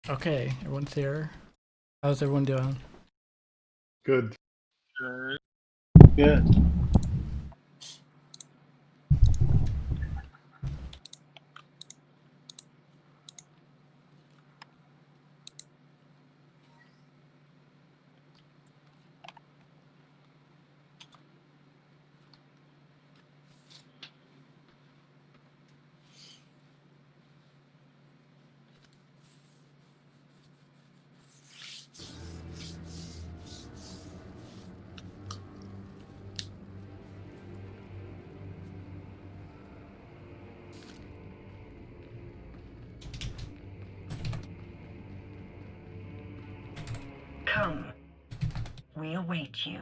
Okay, everyone's here. How's everyone doing? Good. Good. Come. We await you.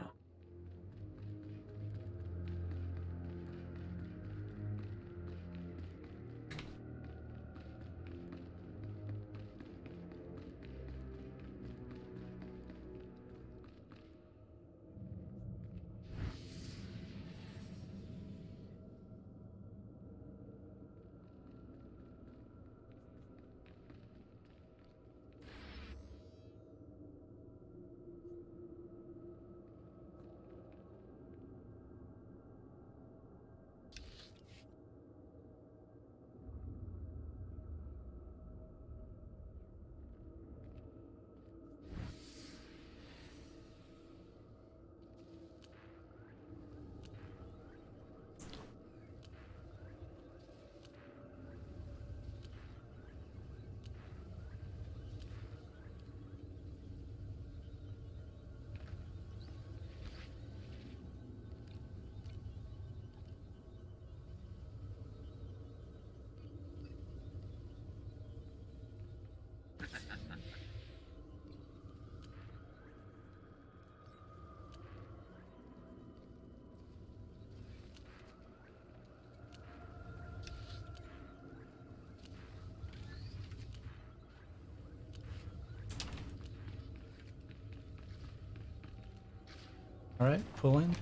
All right, pull in.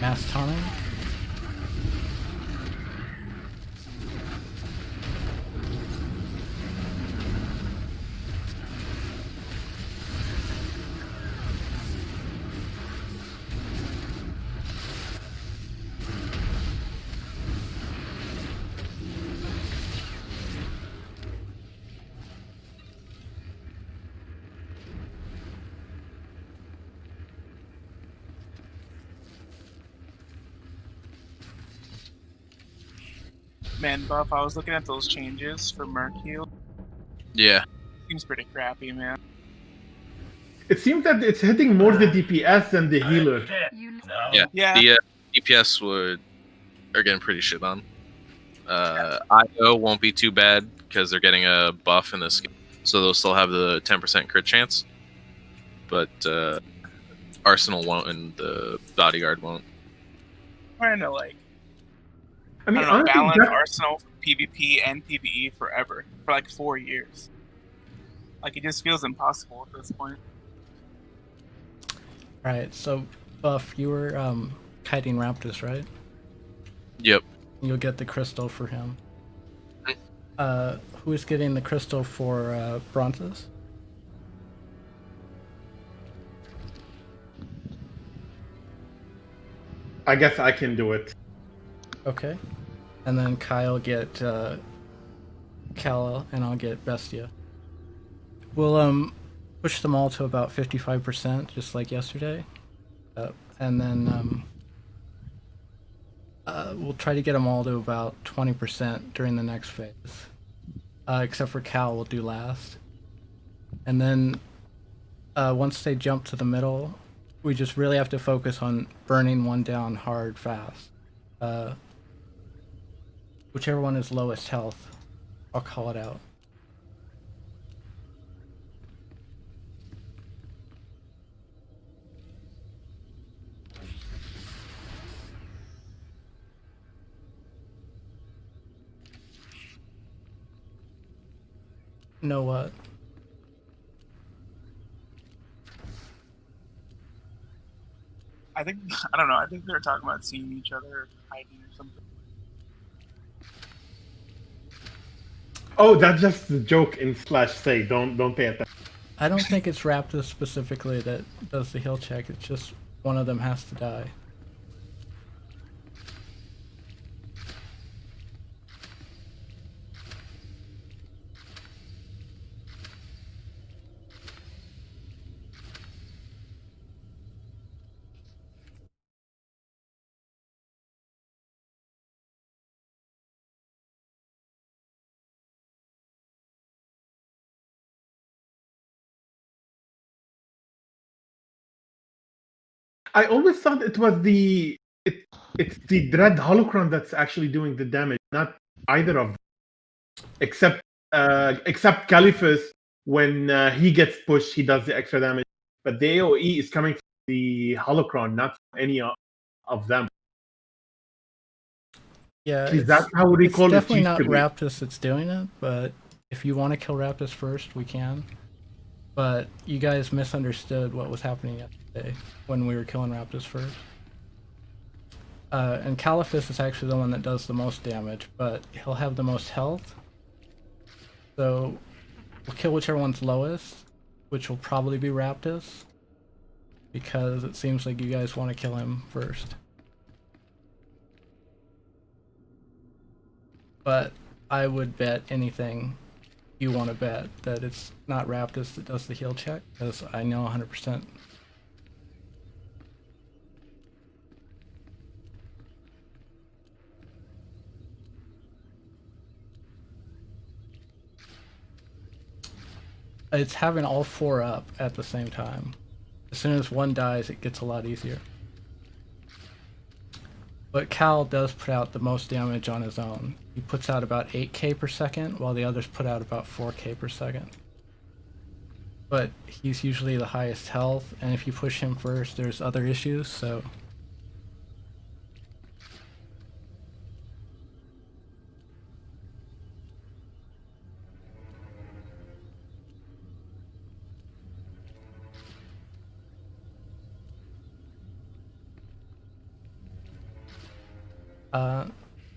Mass taunting. Man, Buff, I was looking at those changes for Mercule. Yeah. Seems pretty crappy, man. It seems that it's hitting more the DPS than the healer. Yeah. Yeah. The DPS are getting pretty shit on. IO won't be too bad because they're getting a buff in this game, so they'll still have the 10% crit chance. But Arsenal won't, and the Bodyguard won't. Trying to I mean, I don't know, honestly, balance Arsenal for PvP and PvE forever for like 4 years. Like it just feels impossible at this point. All right, so Buff, you were kiting Raptus, right? Yep. You'll get the crystal for him. Who's getting the crystal for Bronzes? I guess I can do it. Okay. And then Kyle get Kala, and I'll get Bestia. We'll push them all to about 55%, just like yesterday. And then we'll try to get them all to about 20% during the next phase. Except for Cal, we'll do last. And then once they jump to the middle, we just really have to focus on burning one down hard, fast. Whichever one is lowest health, I'll call it out. Know what? I think I don't know. I think they were talking about seeing each other, or hiding, or something. Oh, that's just the joke in slash say. Don't pay attention. I don't think it's Raptus specifically that does the heal check. It's just one of them has to die. I always thought it was it's the Dread Holocron that's actually doing the damage, not either of them. Except Caliphus, when he gets pushed, he does the extra damage. But the AoE is coming from the Holocron, not from any of them. Yeah, Is that how we it's call it? definitely not used to be. Raptus that's doing it, but if you want to kill Raptus first, we can. But you guys misunderstood what was happening yesterday when we were killing Raptus first. And Caliphus is actually the one that does the most damage, but he'll have the most health. So we'll kill whichever one's lowest, which will probably be Raptus, because it seems like you guys want to kill him first. But I would bet anything you want to bet that it's not Raptus that does the heal check, because I know 100%. It's having all four up at the same time. As soon as one dies, it gets a lot easier. But Cal does put out the most damage on his own. He puts out about 8k per second, while the others put out about 4k per second. But he's usually the highest health, and if you push him first, there's other issues, so...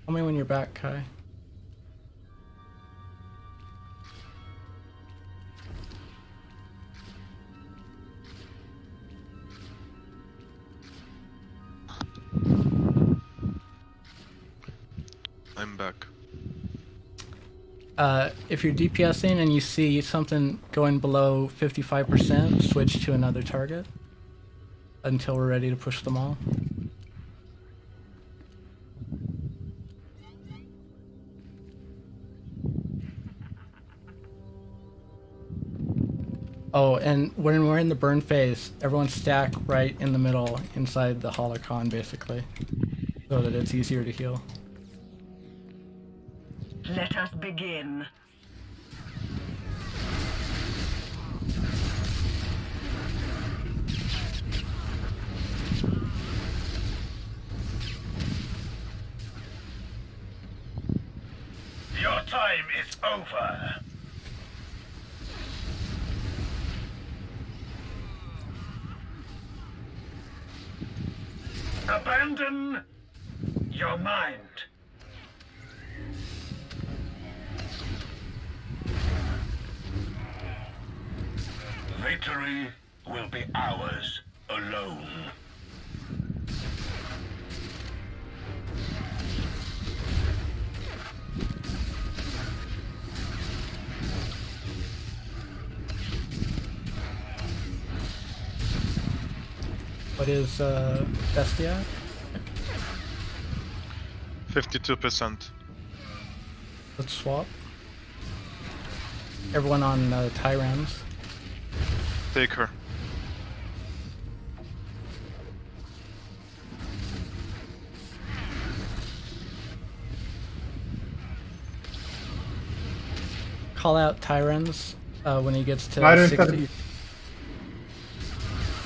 Tell me when you're back, Kai. I'm back. If you're DPSing and you see something going below 55%, switch to another target until we're ready to push them all. Oh, and when we're in the burn phase, everyone stack right in the middle inside the holocron, basically, so that it's easier to heal. Let us begin. Your time is over. Abandon your mind. Victory will be ours alone. What is Bestia? 52%. Let's swap. Everyone on Tyrans. Take her. Call out Tyrans when he gets to Tyrants 60.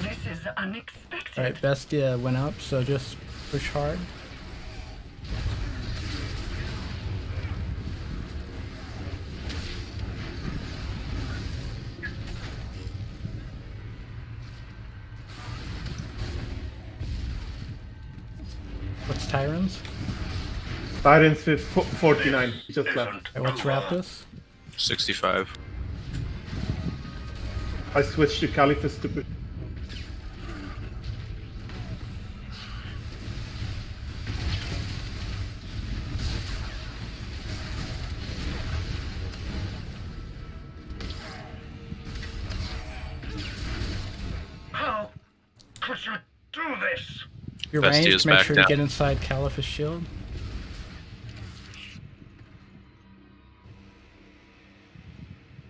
This is unexpected. Alright, Bestia went up, so just push hard. What's Tyrants? Tyrants with 49. He just left. Isn't Okay, what's over. Raptus? 65. I switched to Caliphus to push. How could you do this? Your Bestia's range, make back sure down. to get inside Caliphus shield.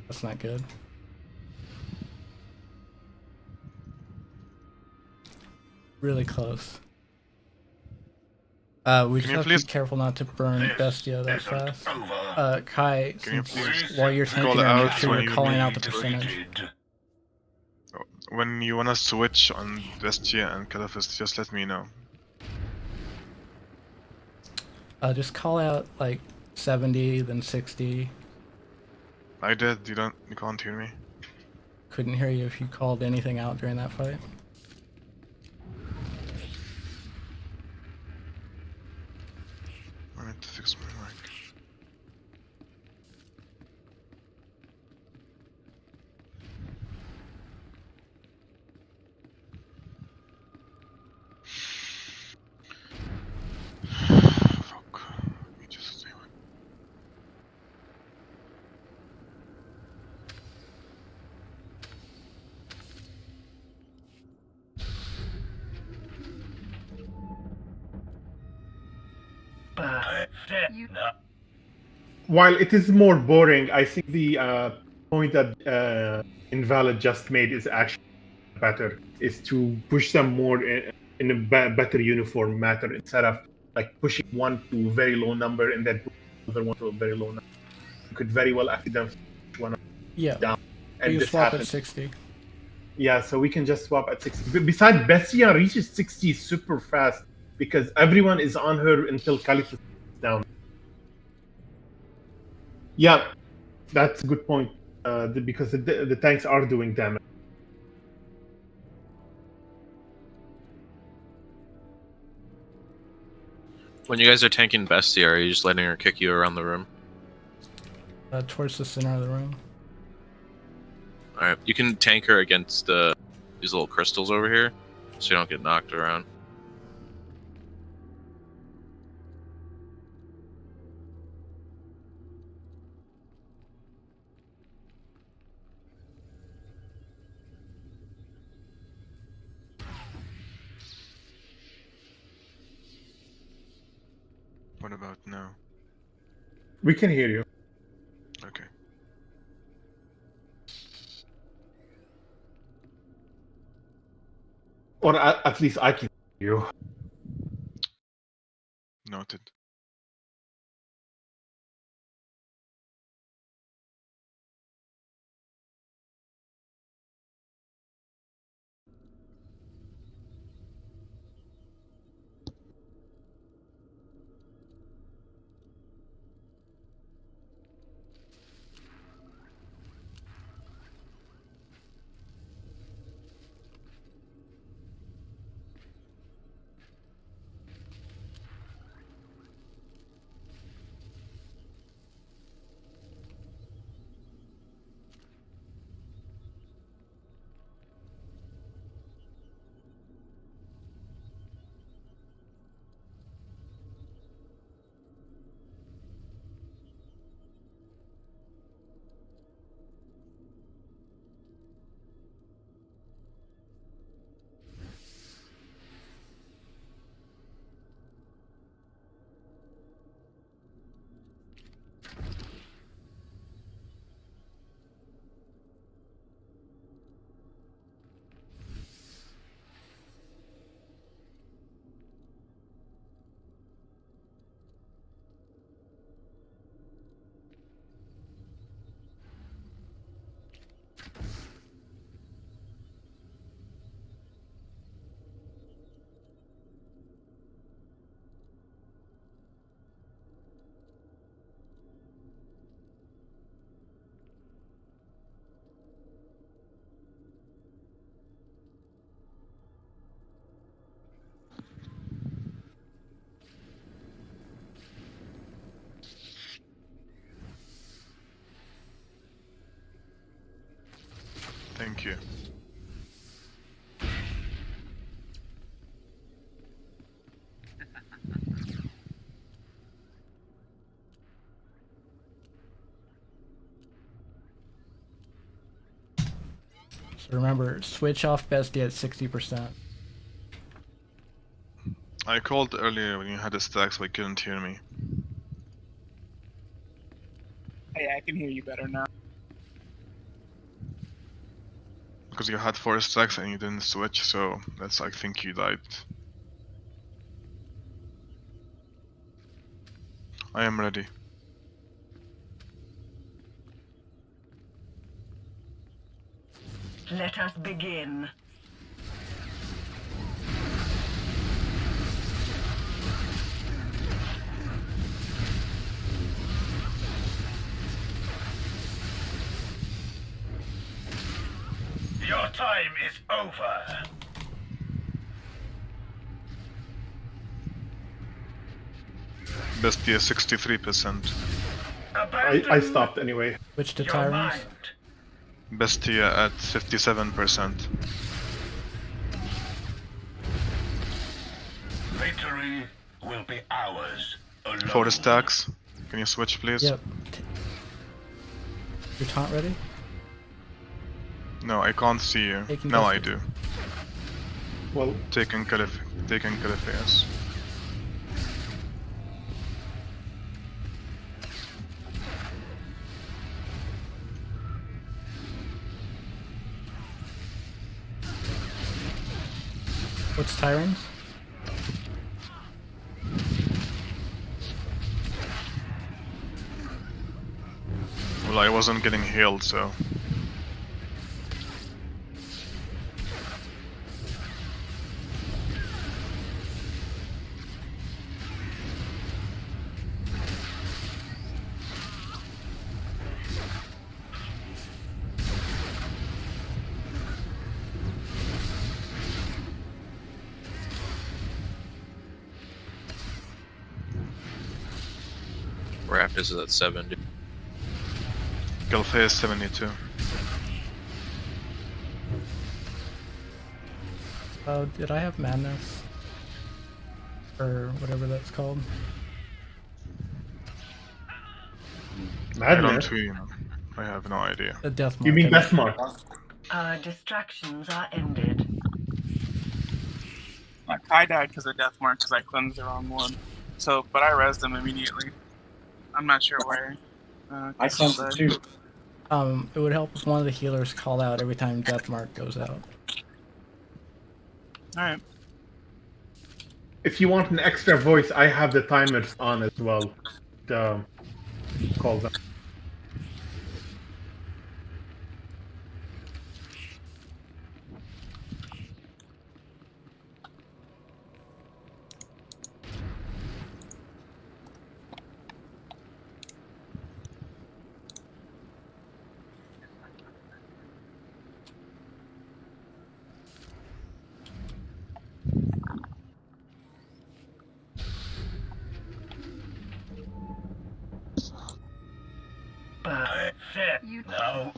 That's not good. Really close. We just you have to please- be careful not to burn This Bestia that isn't fast. over. Kai, Can you since please while you're call tanking it her, make out sure when you're you calling out the Need percentage. treated. When you wanna switch on Bestia and Caliphus, just let me know. Just call out like 70, then 60. I did. You can't hear me. Couldn't hear you if you called anything out during that fight. I need to fix my mic. Fuck. Let me just say what. While it is more boring, I think the point that Invalid just made is actually better. Is to push them more in a better uniform matter instead of like pushing one to a very low number and then pushing the other one to a very low number. You could very well accidentally push one Yeah. down, You and this swap happens. at 60. Yeah, so we can just swap at 60. But besides, Bestia reaches 60 super fast because everyone is on her until Caliphus is down. Yeah, that's a good point. Because the tanks are doing damage. When you guys are tanking Bestia, are you just letting her kick you around the room? Towards the center of the room. Alright, you can tank her against these little crystals over here, so you don't get knocked around. What about now? We can hear you. Okay. Or at least I can hear you. Noted. Thank you. So remember, switch off bestie at 60%. I called earlier when you had a stack, so I couldn't hear me. Hey, I can hear you better now. Because you had 4 stacks and you didn't switch, so that's I think you died. I am ready. Let us begin. Your time is over. Bestia 63%. I stopped anyway. Switch to Your tyrants. mind. Bestia at 57%. Victory will be ours alone. 4 stacks. Can you switch, please? Yep. Your taunt ready? No, I can't see you. Taking Now I Bestia. do. Well, Taking Caliph, yes. What's tyrants? Well, I wasn't getting healed, so. Raptors is at 70. Caliph is 72. Oh, did I have madness? Or whatever that's called. I madness. don't really know. I have no idea. The death mark. You mean I Death Mark? Our distractions are ended. Like, I died because of Death Mark because I cleansed the wrong one. So, but I rezzed him immediately. I'm not sure where. I cleansed it too. It would help if one of the healers called out every time death mark goes out. Alright. If you want an extra voice, I have the timers on as well. The call them. Set. No.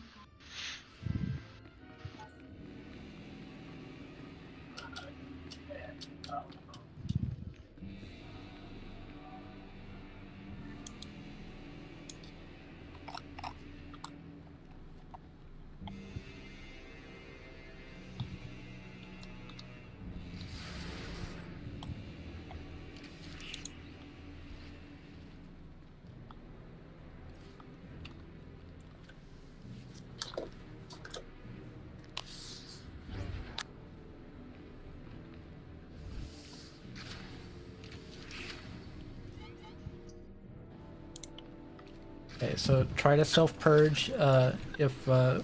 Okay, so try to self-purge if one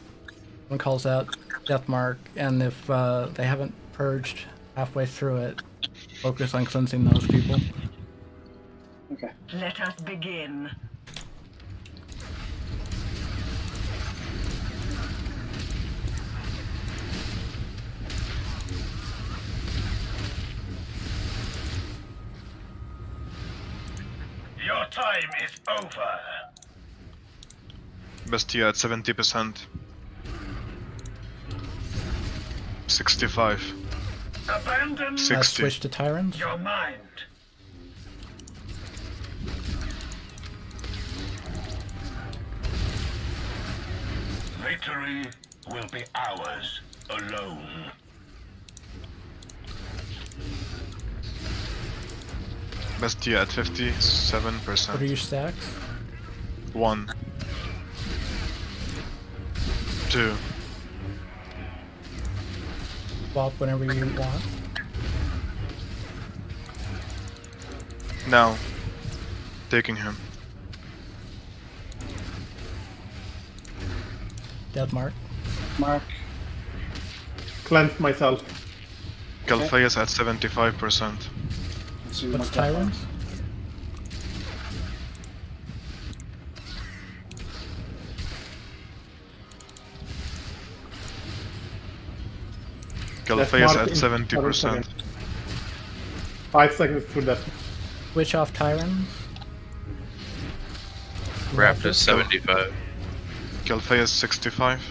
calls out death mark, and if they haven't purged halfway through it, focus on cleansing those people. Okay. Let us begin. Your time is over. Bestia at 70%. 65. Abandon 60. Switch to Tyrants. your mind. Victory will be ours alone. Bestia at What are 57%. your stacks? 1. 2. Swap whenever you want. Now. Taking him. Death mark. Mark. Cleanse myself. Calpheus at 75%. Let's see What's what that Tyrants? Calpheus mark at in 70%. 5 seconds to death. Switch off Tyrants. Raptors 75. Calpheus 65.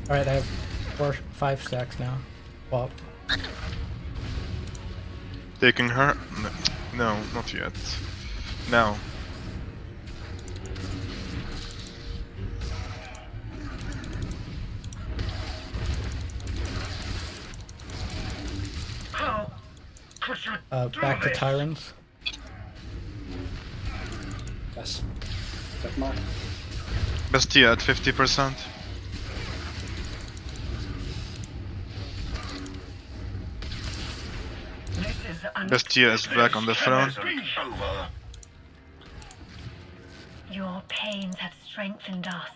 Alright, I have 5 stacks now. Swap. Taking her? No, not yet. Now. How could you do Back to this? Tyrants. Yes. Death mark. Bestia at 50%. This is Bestia is back on the throne. Over. Your pains have strengthened us.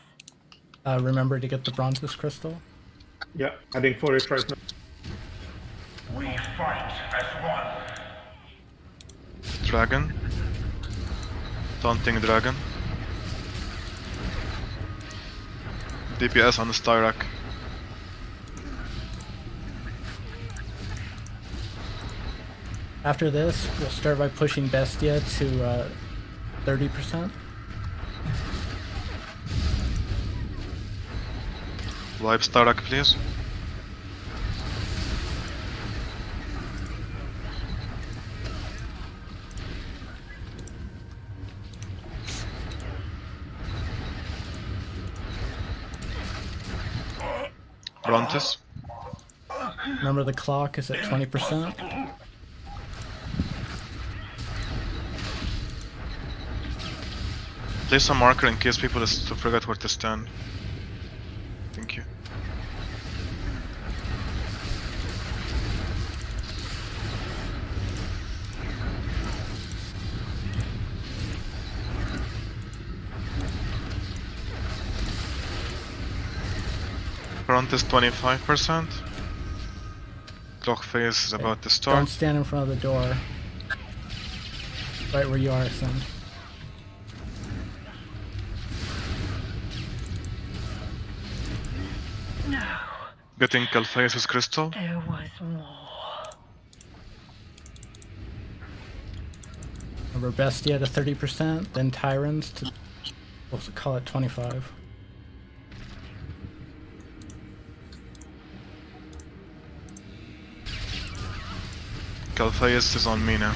Remember to get the Bronzes crystal. Yeah, heading for it right now. We fight as one. Dragon. Taunting Dragon. DPS on the Styrak. After this, we'll start by pushing Bestia to 30%. Wipe Styrak, please. Brontes. Remember the clock is at 20%. Place a marker in case people to forget where to stand. Thank you. Front is 25%. Clock phase is about to Don't start. stand in front of the door. Right where you are, son. No, Getting Calpheus' crystal. there was more. Remember Bestia to 30%, then Tyrants to, we'll call it 25. Calpheus is on me now.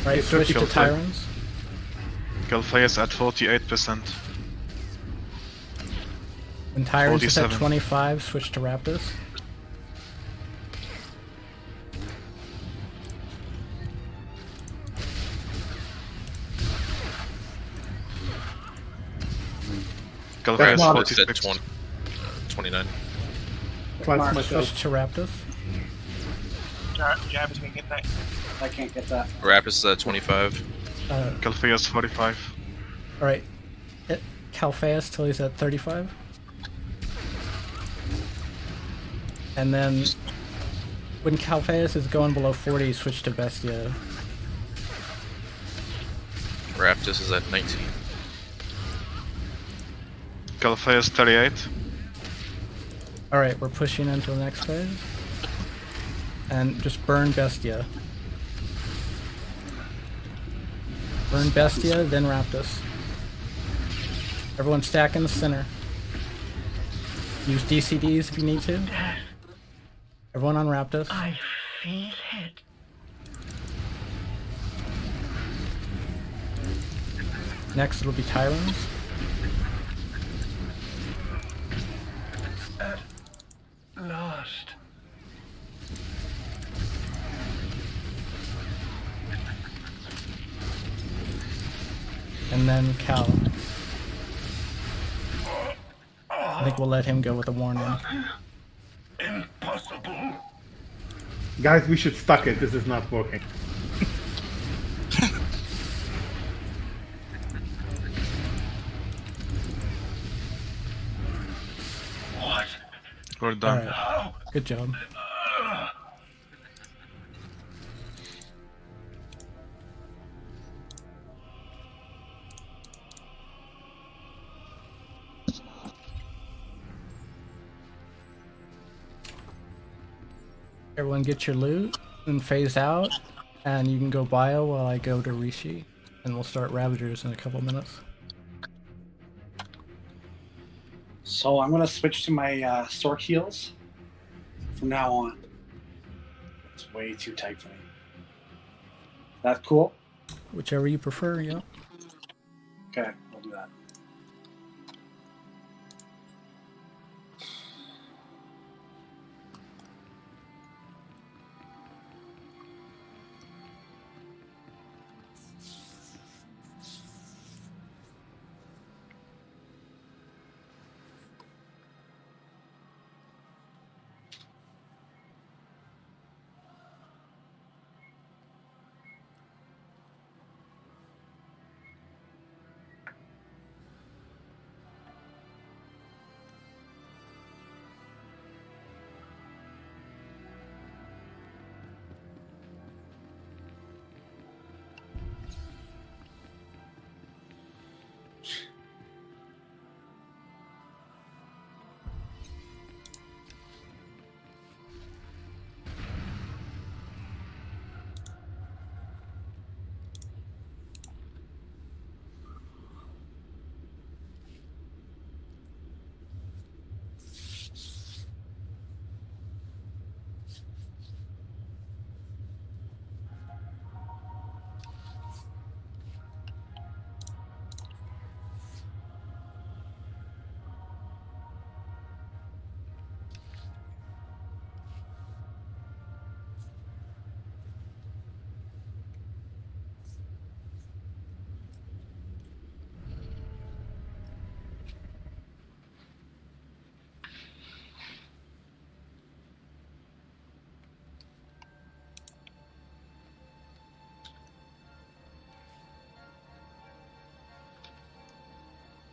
Right, It's switch to 30%. Tyrants. Calpheus at 48%. When Tyrants is at 47. 25, switch to Raptors. Calpheus not- Raptors at 46. 29. Cleanse myself. Switch to Raptors. Jabba's gonna get that. I can't get that. Raptors is at 25. Calpheus 45. Alright, Calpheus till he's at 35. And then when Calpheus is going below 40, switch to Bestia. Raptors is at 19. Calpheus 38. Alright, we're pushing into the next phase. And just burn Bestia. Burn Bestia, then Raptus. Everyone stack in the center. Use DCDs if you need to. Death. Everyone on Raptus. I feel it. Next it'll be Tyrants. At last. And then Cal. I think we'll let him go with a warning. Impossible. Guys, we should stuck it. This is not working. What? We're done. Alright, How? good job. Everyone get your loot and phase out, and you can go bio while I go to Rishi, and we'll start Ravagers in a couple minutes. So I'm gonna switch to my Stork heals from now on. It's way too tight for me. That cool? Whichever you prefer, yeah. Okay, we'll do that.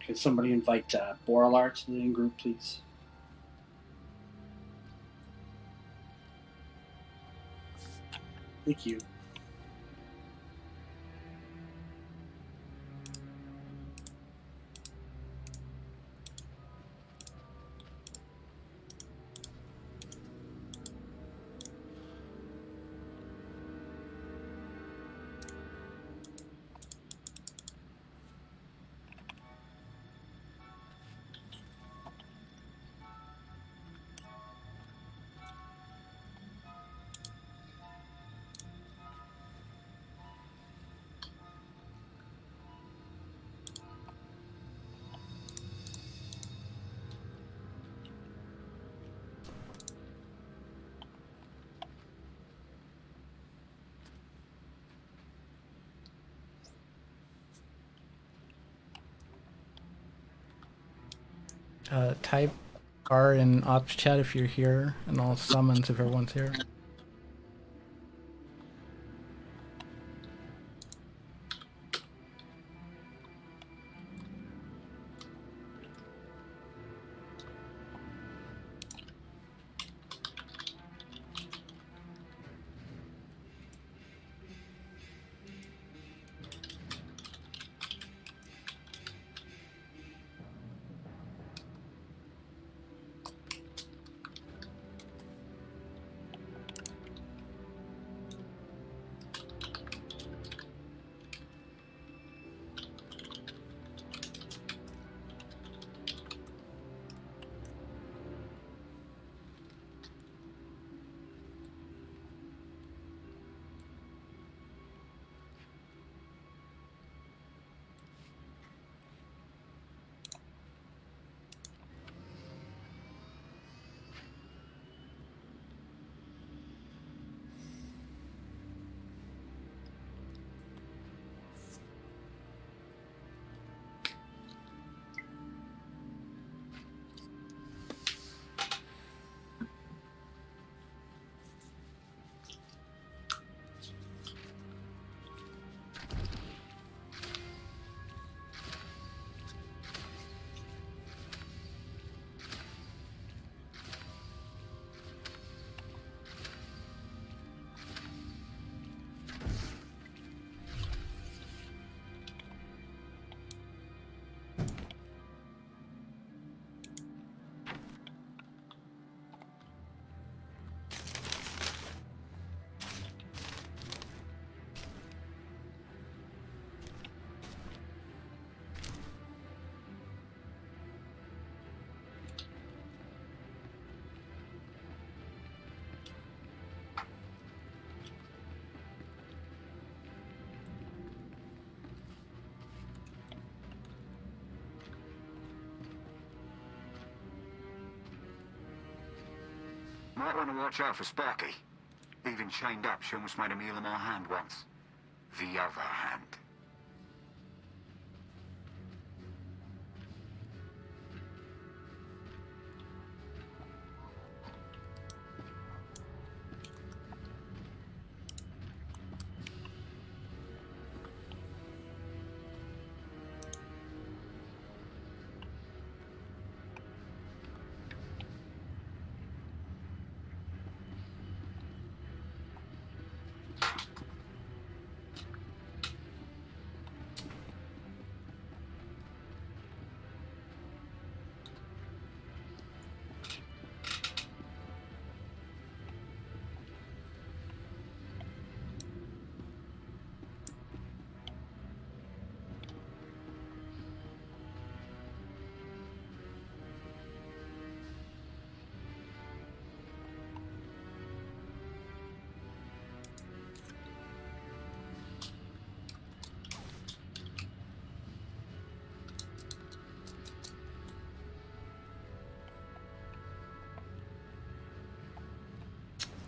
Could somebody invite Boralar to the in-group, please? Thank you. Type R in ops chat if you're here, and I'll summons if everyone's here. Might want to watch out for Sparky. Even chained up, she almost made a meal of my hand once. The other hand.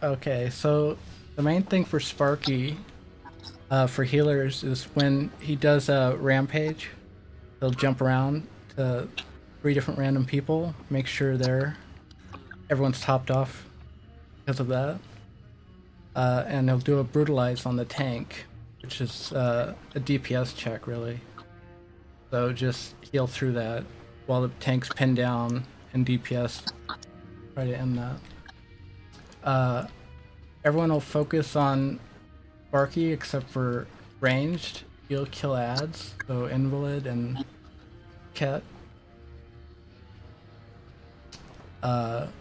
Okay, so the main thing for Sparky, for healers, is when he does a rampage, he'll jump around to 3 different random people, make sure everyone's topped off because of that. And he'll do a brutalize on the tank, which is a DPS check, really. So just heal through that while the tank's pinned down and DPS try to end that. Everyone will focus on Sparky except for ranged. You'll kill ads, so Invalid and Ket. Up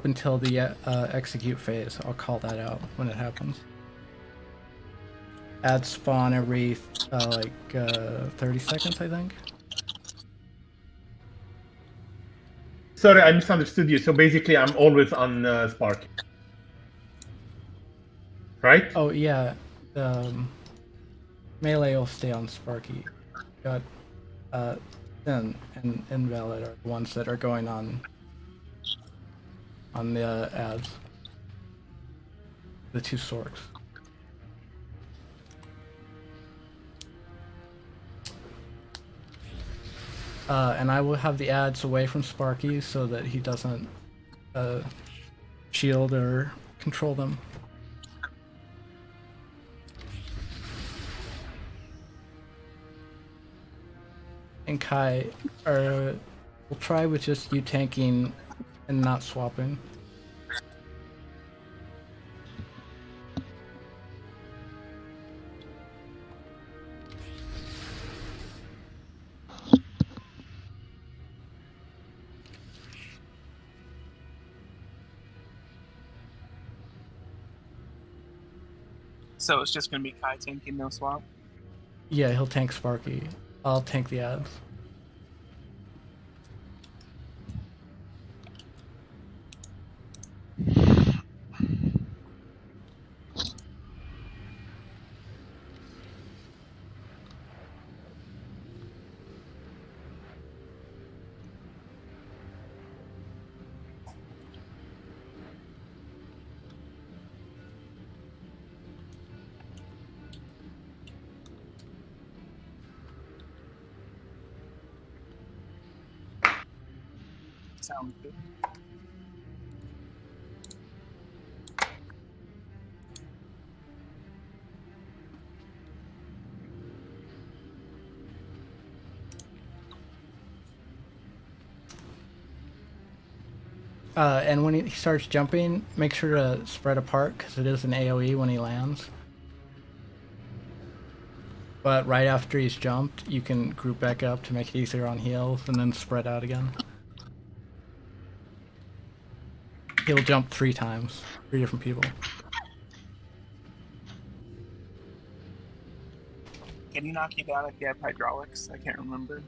until the execute phase. I'll call that out when it happens. Ads spawn every 30 seconds, I think. Sorry, I misunderstood you. So basically, I'm always on Sparky. Right? Oh yeah, melee will stay on Sparky. Got Sin and Invalid are the ones that are going on the ads. The 2 Sorks. And I will have the ads away from Sparky so that he doesn't shield or control them. And Kai, we'll try with just you tanking and not swapping. So it's just gonna be Kai tanking, no swap. Yeah, he'll tank Sparky. I'll tank the ads. Sounds good. And when he starts jumping, make sure to spread apart because it is an AoE when he lands. But right after he's jumped, you can group back up to make it easier on heals and then spread out again. He'll jump 3 times, 3 different people. Can he knock you down if you have hydraulics? I can't remember.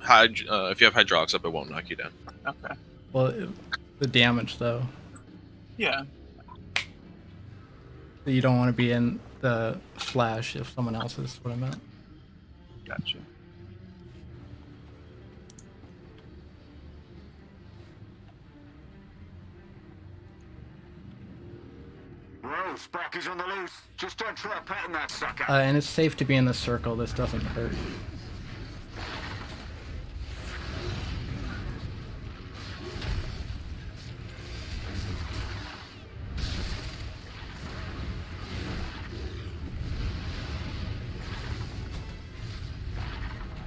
If you have hydraulics up, it won't knock you down. Okay. Well, the damage though. Yeah. You don't want to be in the splash if someone else is what I meant. Gotcha. Sparky's on the loose. Just don't try petting that sucker. And it's safe to be in the circle. This doesn't hurt.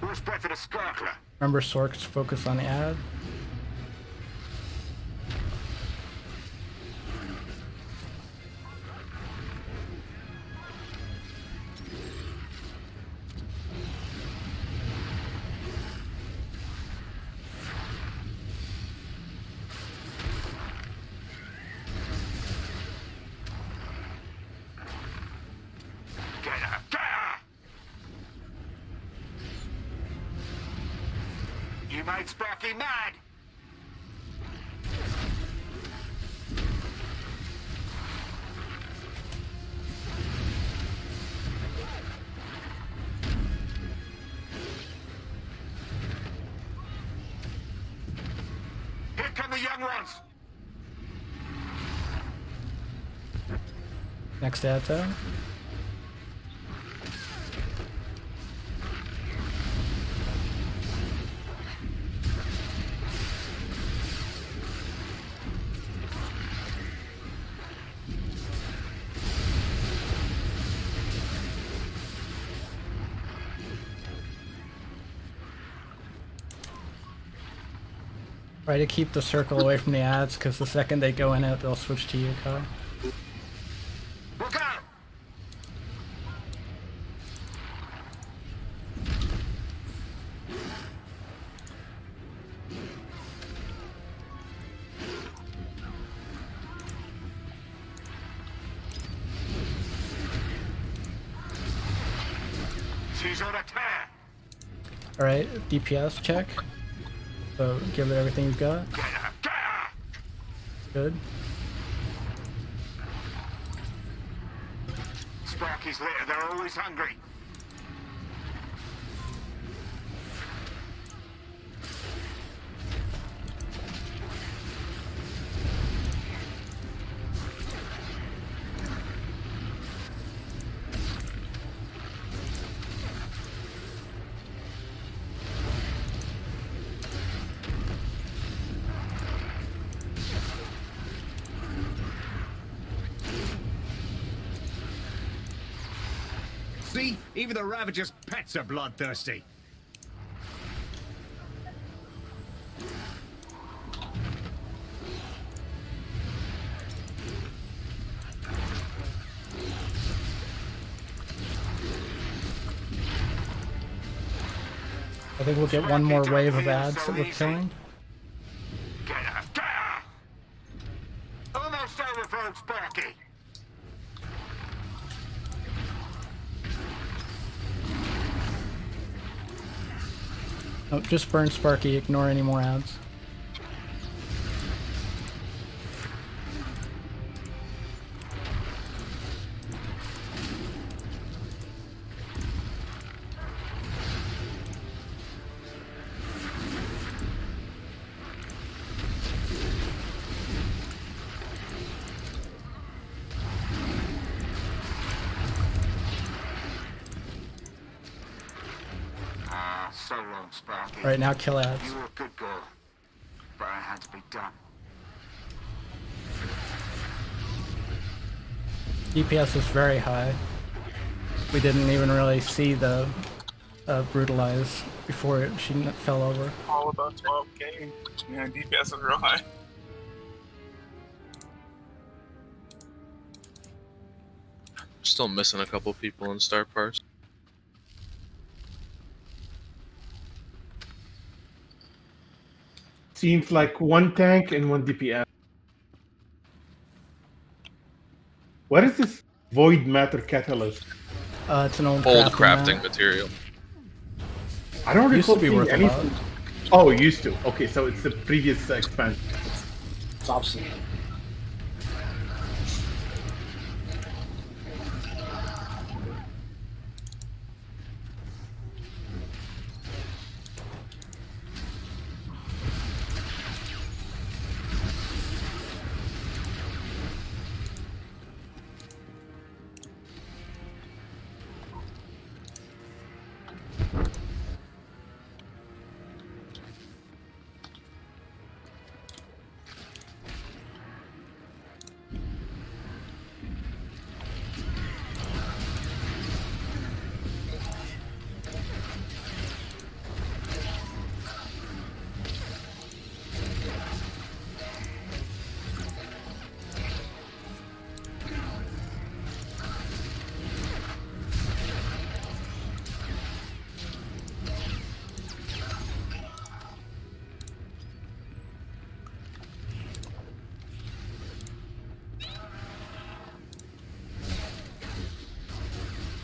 Respect for the sparkler. Remember, Sork's focus on the ad. Get her! Get her! You made Sparky mad! Here come the young ones! Next ad tab. Try to keep the circle away from the ads, because the second they go in it, they'll switch to you, Kai. Look out! She's on a tear! Alright, DPS check. So give it everything you've got. Get her! Get her! Good. Sparky's litter, they're always hungry. See? Even the Ravager's pets are bloodthirsty. I think we'll get one more wave of ads that we're killing. Get her! Get her! Almost over for old Sparky. Oh, just burn Sparky, ignore any more ads. So long, Sparky. Alright, now kill ads. You were a good girl, but it had to be done. DPS is very high. We didn't even really see the brutalize before she fell over. All about 12k. Yeah, DPS is real high. Still missing a couple people in Star Parts. Seems like one tank and one DPS. What is this void matter catalyst? It's an old crafting map. material. I don't Used recall to be seeing worth a anything. lot. Oh, it used to. Okay, so it's the previous expansion. It's obsolete.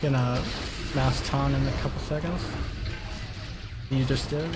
gonna mass taunt in a couple seconds. You just did.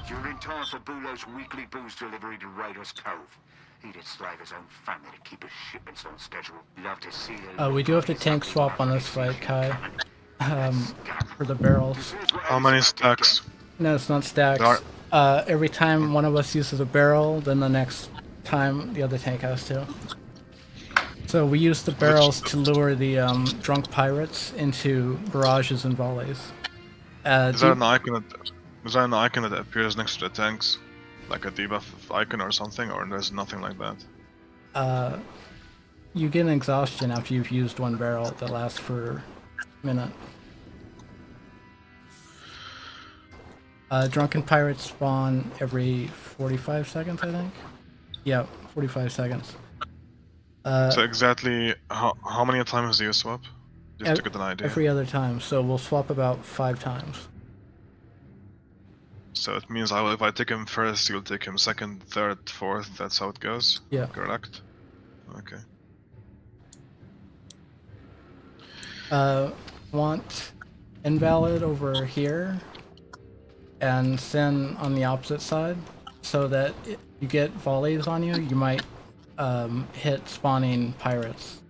You're in time for Bulo's weekly booze delivery to Raiders Cove. He'd enslave his own family to keep his shipments on schedule. Love to see you. We do have to tank swap on this fight, Kai. For the barrels. How many stacks? No, it's not stacks. Every time one of us uses a barrel, then the next time the other tank has to. So we use the barrels to lure the drunk pirates into barrages and volleys. Is there an icon that appears next to the tanks? Like a debuff icon or something, or there's nothing like that? You get an exhaustion after you've used one barrel that lasts for a minute. Drunken pirates spawn every 45 seconds, I think? Yeah, 45 seconds. So exactly how many times do you swap? Just to get an idea. Every other time, so we'll swap about 5 times. So it means if I take him first, you'll take him second, third, fourth, that's how it goes? Yeah. Correct? Okay. Want Invalid over here, and Sin on the opposite side, so that you get volleys on you, you might hit spawning pirates.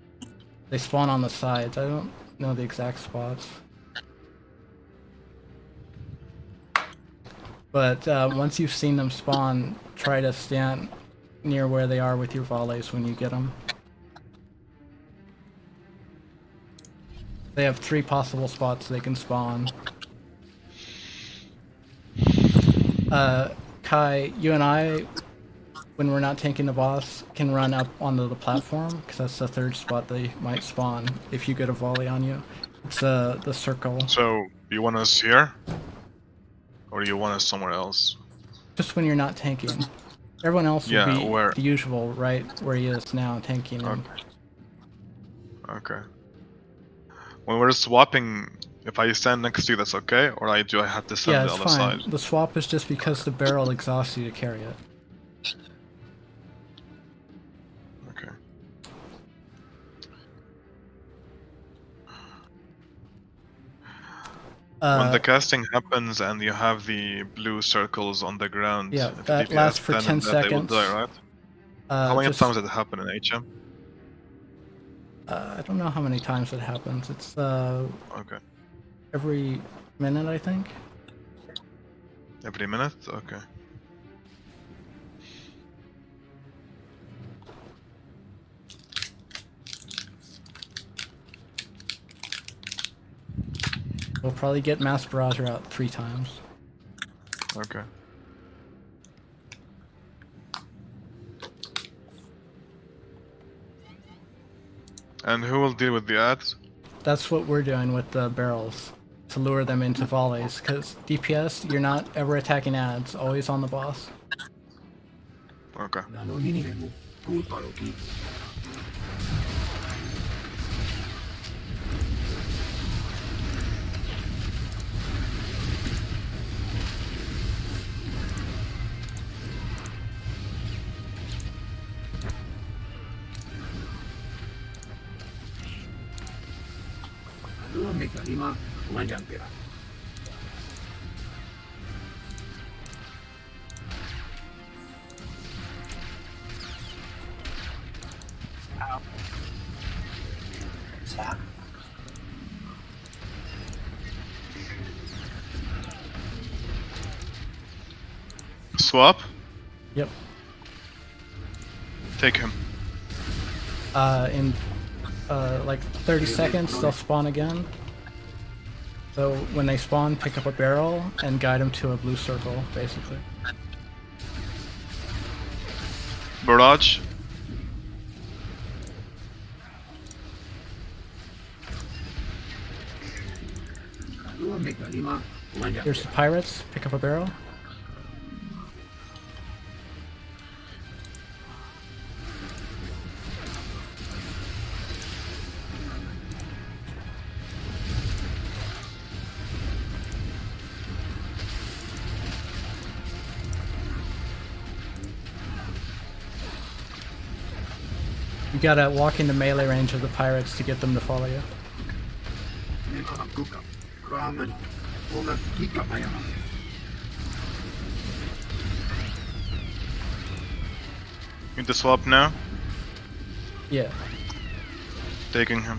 They spawn on the sides. I don't know the exact spots. But once you've seen them spawn, try to stand near where they are with your volleys when you get them. They have 3 possible spots they can spawn. Kai, you and I, when we're not tanking the boss, can run up onto the platform, because that's the 3rd spot they might spawn if you get a volley on you. It's the circle. So, you want us here? Or do you want us somewhere else? Just when you're not tanking. Everyone else would be the usual, right where he is now, tanking him. Okay. When we're swapping, if I stand next to you, that's okay? Or do I have to stand the other side? The swap is just because the barrel exhausts you to carry it. Okay. When the casting happens and you have the blue circles on the ground, that lasts for 10 seconds. They will die, right? How many times did it happen in HM? I don't know how many times it happens. It's okay. Every minute, I think. Every minute? Okay. We'll probably get Mass Barrager out 3 times. Okay. And who will deal with the ads? That's what we're doing with the barrels, to lure them into volleys, because DPS, you're not ever attacking ads, always on the boss. Okay. Ow. What's that? Swap? Yep. Take him. In like 30 seconds, they'll spawn again. So when they spawn, pick up a barrel and guide them to a blue circle, basically. Barrage. Here's the pirates, pick up a barrel. You gotta walk into melee range of the pirates to get them to follow you. Need to swap now? Yeah. Taking him.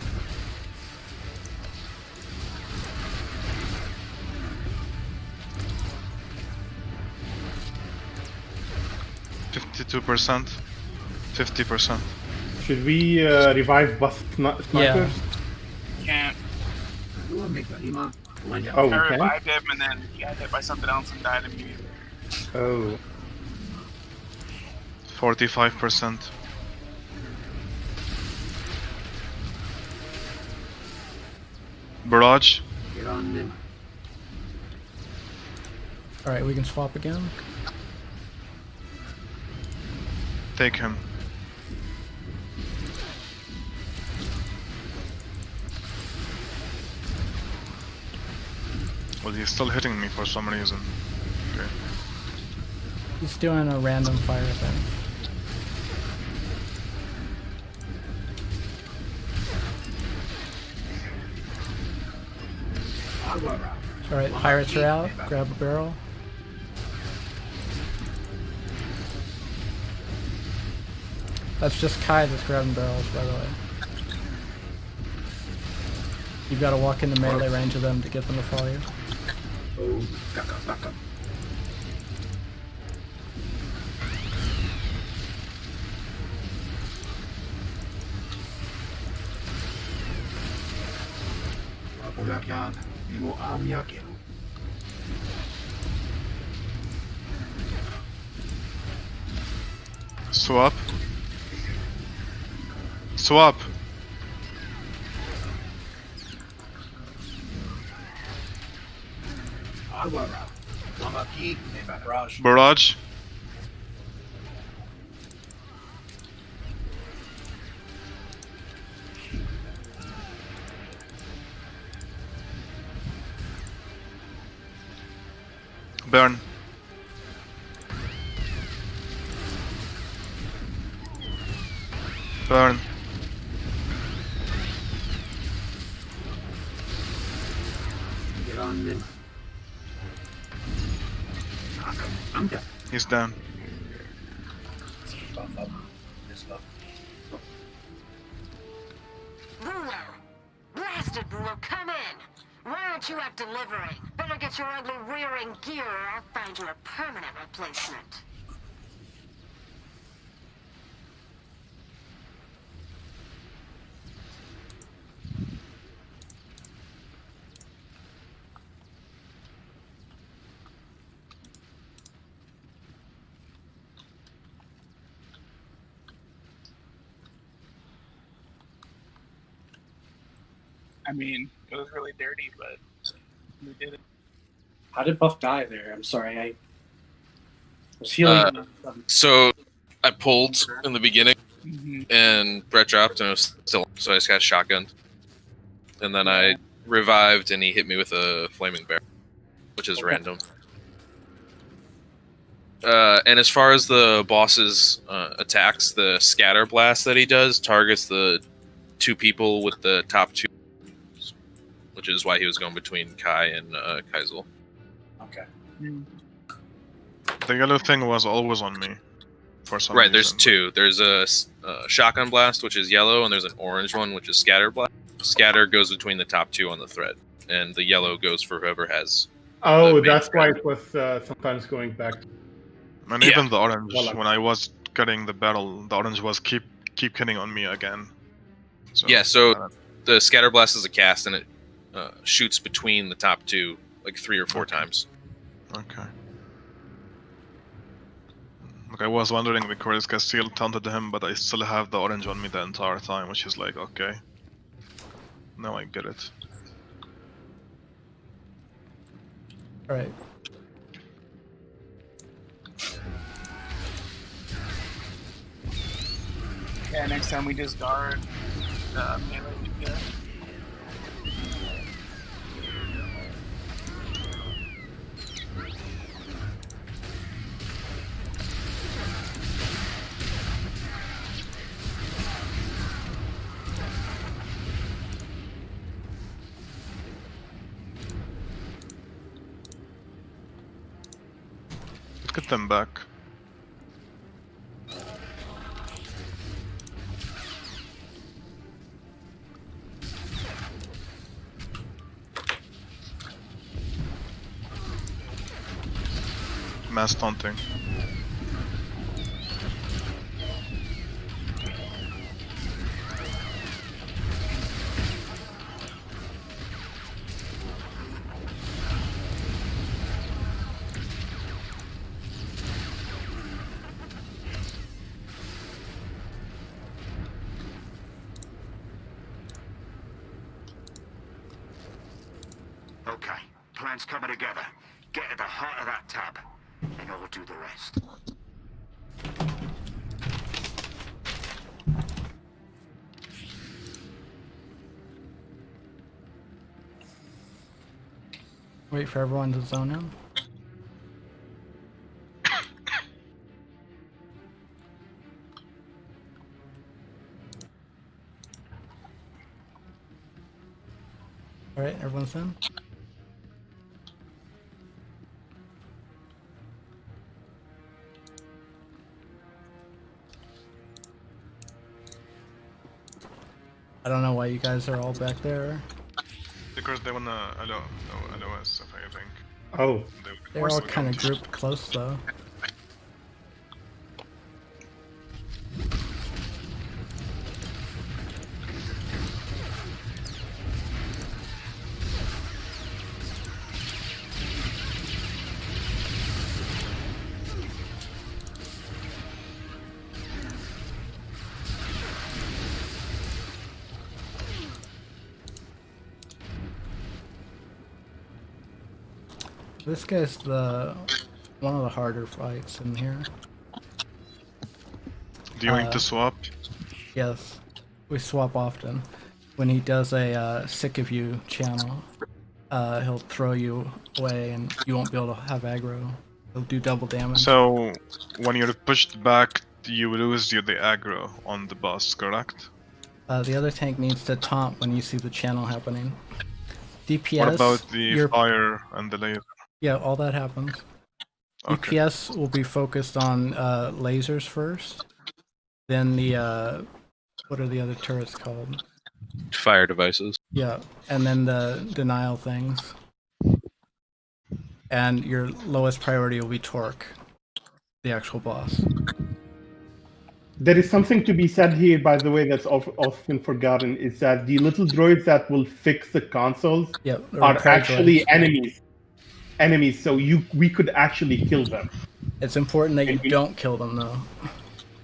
%52%. 50%. Should we revive bus snipers? Yeah. Can't. Oh, I we can? revived him and then he got hit by something else and died immediately. Oh. 45%. Barrage. Alright, we can swap again. Take him. Well, he's still hitting me for some reason. Okay. He's doing a random fire thing. Alright, pirates are out. Grab a barrel. That's just Kai that's grabbing barrels, by the way. You've got to walk into melee range of them to get them to follow you. Swap. Swap. Barrage. Barrage. Burn. Burn. He's down. Ruler! Blasted Ruler, come in! Why aren't you out delivering? Better get your ugly rear in gear or I'll find you a permanent replacement. I mean, it was really dirty, but we did it. How did Buff die there? I'm sorry, I was healing. So I pulled in the beginning, Mm-hmm. and Brett dropped, and it was still. So I just got shotgunned, and then I revived, and he hit me with a flaming bear, which is random. And as far as the boss's attacks, the scatter blast that he does targets the 2 people with the top 2, which is why he was going between Kai and Kaizel. Okay. The yellow thing was always on me. For some Right, reason. there's 2. There's a shotgun blast, which is yellow, and there's an orange one, which is scatter blast. Scatter goes between the top 2 on the thread, and the yellow goes for whoever has. Oh, that's why it was sometimes going back. And even the orange, when I was getting the battle, the orange was keep hitting on me again. So, Yeah, so the scatter blast is a cast, and it shoots between the top 2 like 3 or 4 times. Okay. Like I was wondering because Castile taunted him, but I still have the orange on me the entire time, which is like, okay. Now I get it. Alright. Yeah, next time we just guard melee we get. Let's get them back. Mass taunting. Okay, plan's coming together. Get at the heart of that tab, and I'll do the rest. Wait for everyone to zone in. Alright, everyone's in. I don't know why you guys are all back there. Because they wanna LOS, I think. Oh. They're all kind of grouped close though. This guy's one of the harder fights in here. Do you need to swap? Yes, we swap often. When he does a sick of you channel, he'll throw you away and you won't be able to have aggro. He'll do double damage. So, when you're pushed back, you lose the aggro on the boss, correct? The other tank needs to taunt when you see the channel happening. DPS. What about the fire and the laser? Yeah, all that happens. Okay. DPS will be focused on lasers first, then the what are the other turrets called? Fire devices. Yeah, and then the denial things. And your lowest priority will be Torque, the actual boss. There is something to be said here, by the way, that's often forgotten, is that the little droids that will fix the consoles are actually enemies, so we could actually kill them. It's important that you don't kill them, though.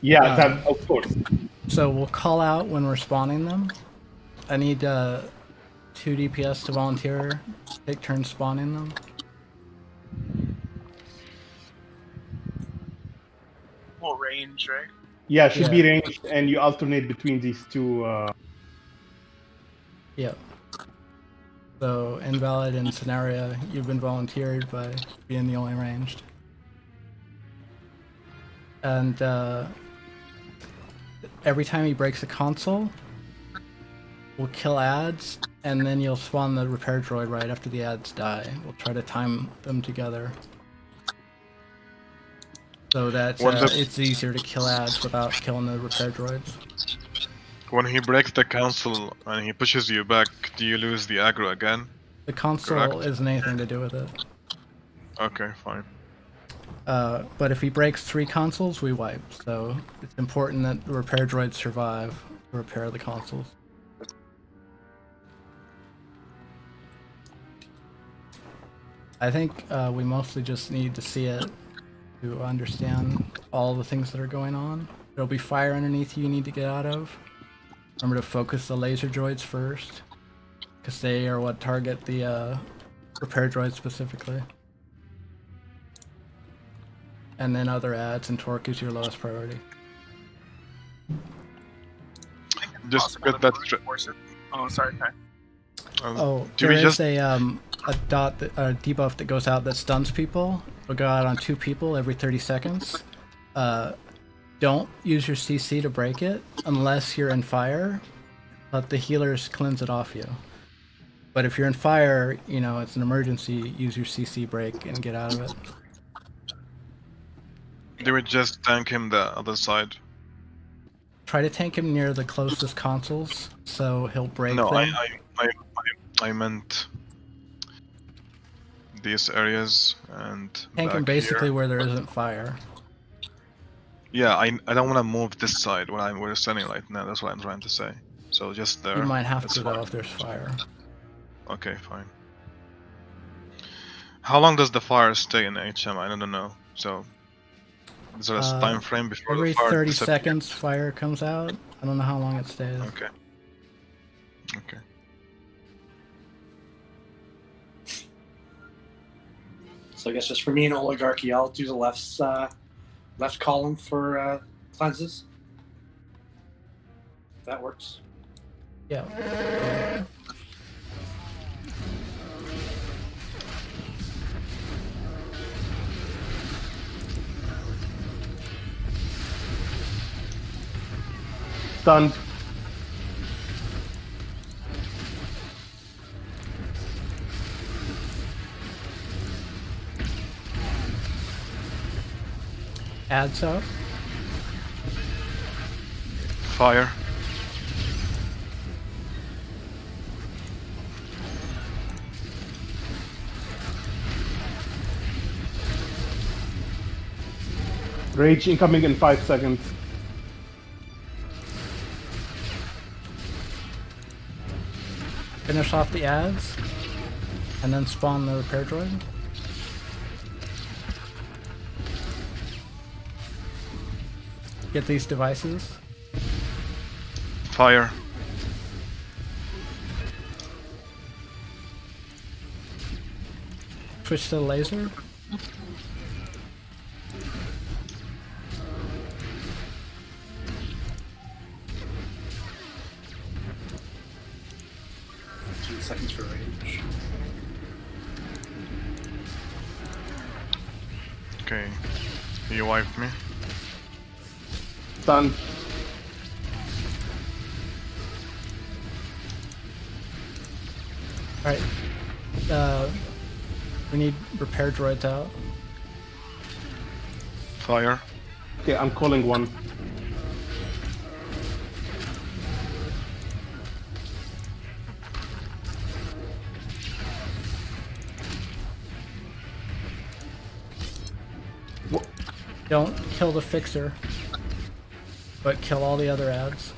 Yeah, that, of course. So we'll call out when we're spawning them. I need 2 DPS to volunteer, take turns spawning them. Full range, right? Yeah, should be Yeah. ranged, and you alternate between these two. Yep. So invalid and scenario, you've been volunteered by being the only ranged. And every time he breaks a console, we'll kill ads, and then you'll spawn the repair droid right after the ads die. We'll try to time them together so that it's easier to kill ads without killing the repair droids. When he breaks the console and he pushes you back, do you lose the aggro again? The console isn't anything to do with it. Okay, fine. But if he breaks 3 consoles, we wipe. So it's important that the repair droids survive to repair the consoles. I think we mostly just need to see it to understand all the things that are going on. There'll be fire underneath you need to get out of. Remember to focus the laser droids first, because they are what target the repair droids specifically. And then other ads, and torque is your lowest priority. Just get that. Oh, sorry, Kai. There is a debuff that goes out that stuns people. It'll go out on 2 people every 30 seconds. Don't use your CC to break it unless you're in fire. Let the healers cleanse it off you. But if you're in fire, you know, it's an emergency, use your CC break and get out of it. Do we just tank him the other side? Try to tank him near the closest consoles, so he'll break No, them. I meant these areas and Tank him back basically here. where there isn't fire. Yeah, I don't want to move this side where we're standing right now. That's what I'm trying to say. So just there. You might have that's to though fine. if there's fire. Okay, fine. How long does the fire stay in HM? I don't know. So is there a time frame before Every the fire 30 disappears? seconds fire comes out. I don't know how long it stays. Okay. Okay. So I guess just for me and Oligarchy, I'll do the left column for cleanses. That works. Yeah. Stunned. Ads up. Fire. Rage incoming in 5 seconds. Finish off the ads, and then spawn the repair droid. Get these devices. Fire. Switch to the laser. Seconds for range. Okay. You wiped me. Stunned. Alright. We need repair droids out. Fire. Okay, I'm calling one. Don't kill the fixer, but kill all the other ads.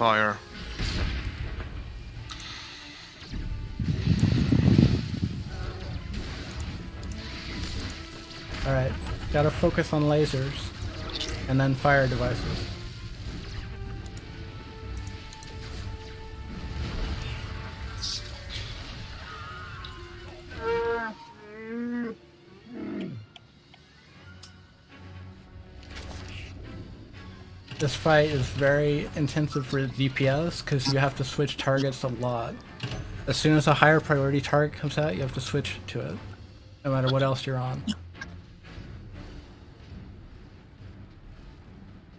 Fire. Alright, gotta focus on lasers. And then fire devices. This fight is very intensive for DPS because you have to switch targets a lot. As soon as a higher priority target comes out, you have to switch to it, no matter what else you're on.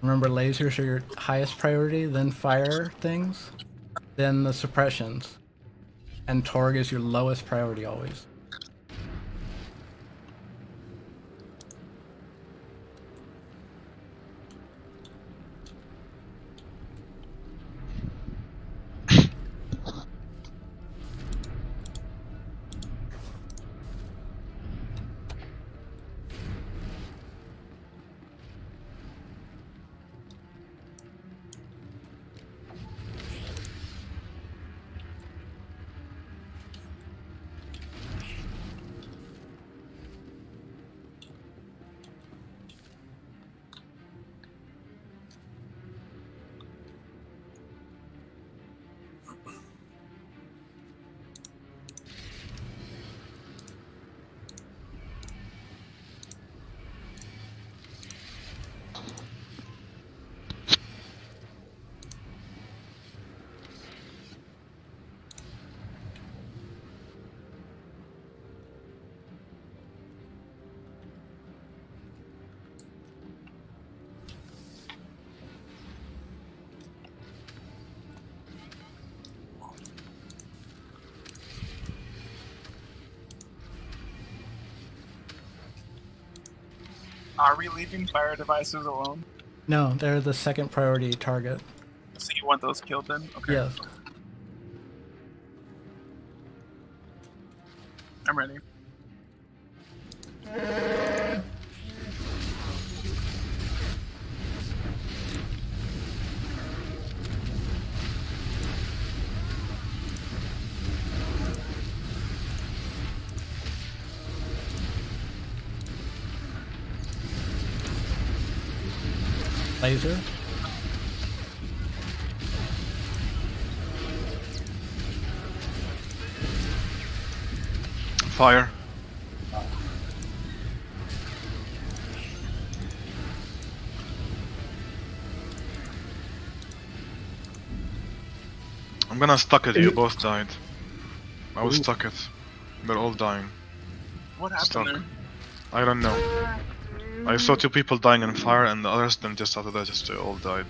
Remember, lasers are your highest priority, then fire things, then the suppressions. And Torg is your lowest priority always. Are we leaving fire devices alone? No, they're the second priority target. So you want those killed then? Okay. Yes. I'm ready. Laser. Fire. I'm gonna stuck it, you both died. I was stuck it. They're all dying. What happened Stuck. there? I don't know. I saw 2 people dying in fire and the others then just after that just they all died.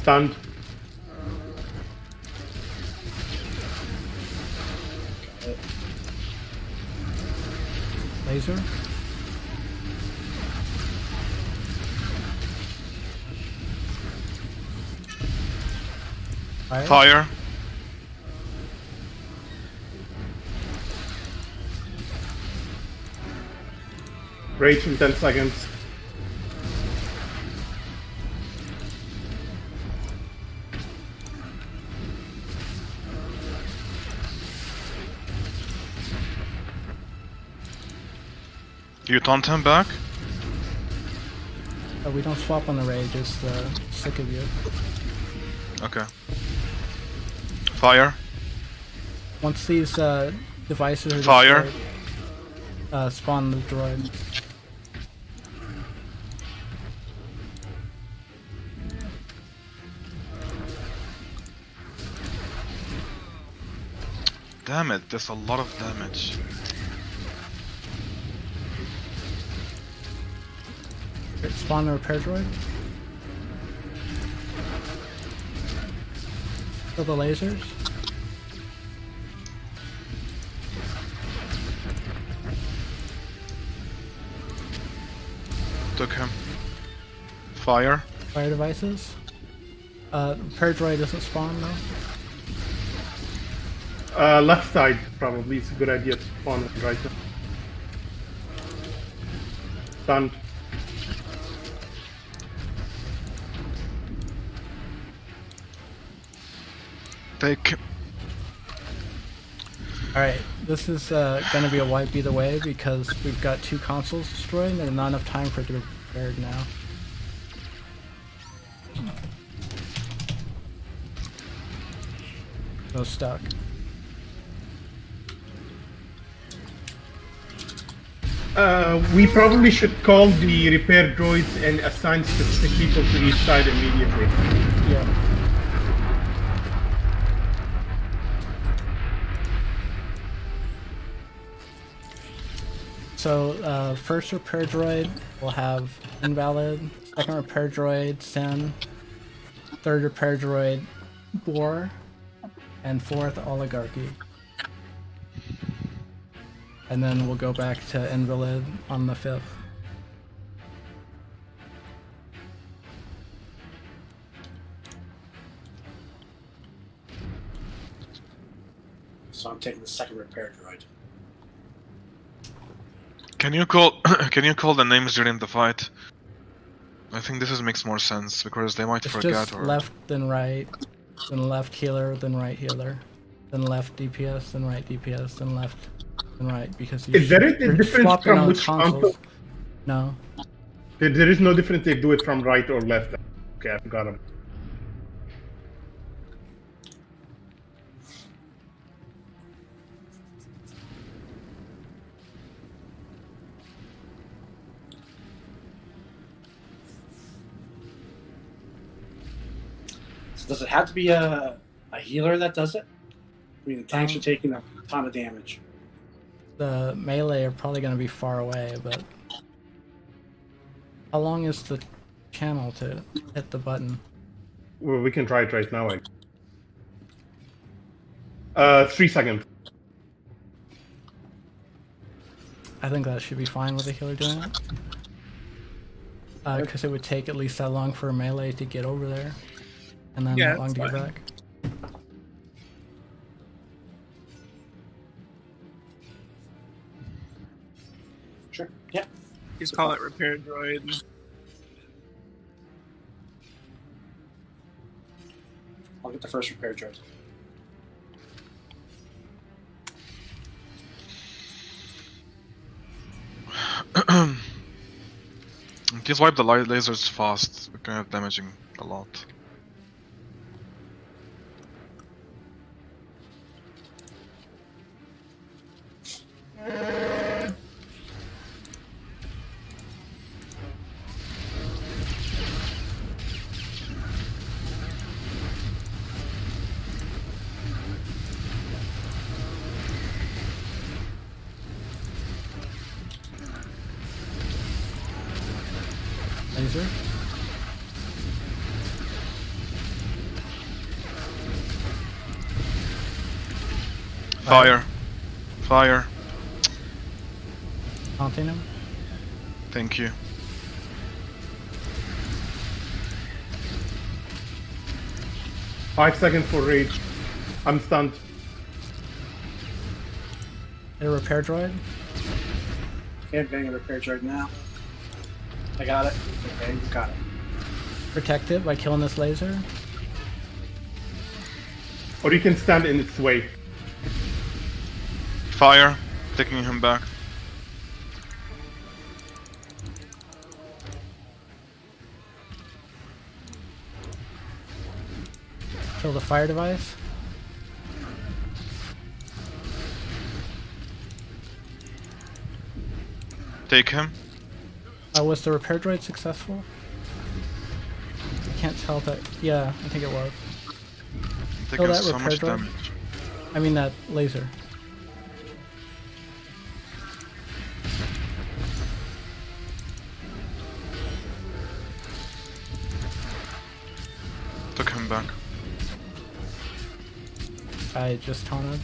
Stunned. Laser. Fire. Rage in 10 seconds. Do you taunt him back? We don't swap on the rage, it's sick of you. Okay. Fire. Once these devices are Fire. destroyed, spawn the droid. Damn it, there's a lot of damage. Spawn the repair droid. Kill the lasers. Took him. Fire. Fire devices. Repair droid doesn't spawn though. Left side, probably. It's a good idea to spawn it right now. Stunned. Take. Alright, this is gonna be a wipe either way because we've got 2 consoles destroyed and there's not enough time for it to be repaired now. So stuck. We probably should call the repair droids and assign specific people to each side immediately. Yeah. So, first repair droid will have invalid, second repair droid, Sin, third repair droid, Boar, and fourth oligarchy. And then we'll go back to invalid on the 5th. So I'm taking the second repair droid. Can you call can you call the names during the fight? I think this makes more sense because they might It's forget just or left, then right, then left healer, then right healer, then left DPS, then right DPS, then left, then right, because Is there a you're difference swapping from on which consoles. console? No. There is no difference if they do it from right or left. Okay, I forgot them. So does it have to be a healer that does it? I mean, the tanks are taking a ton of damage. The melee are probably going to be far away, but how long is the channel to hit the button? Well, we can try it right now. 3 seconds. I think that should be fine with a healer doing it. Because it would take at least that long for a melee to get over there, and then Yeah, that long to get that's back. Sure. Yeah. Just call it repair droid. I'll get the first repair droid. Just wipe the light lasers fast. We're kind of damaging a lot. Laser. Fire. Fire. Taunting him. Thank you. Five seconds for rage. I'm stunned. Hit a repair droid. Okay, I'm getting a repair droid now. I got it. Okay, you got it. Protect it by killing this laser. Or you can stand in its way. Fire. Taking him back. Kill the fire device. Take him. Was the repair droid successful? I can't tell that. Yeah, I think it was. I'm Kill taking that so repair much droid. damage. I mean that laser. Took him back. I just taunted.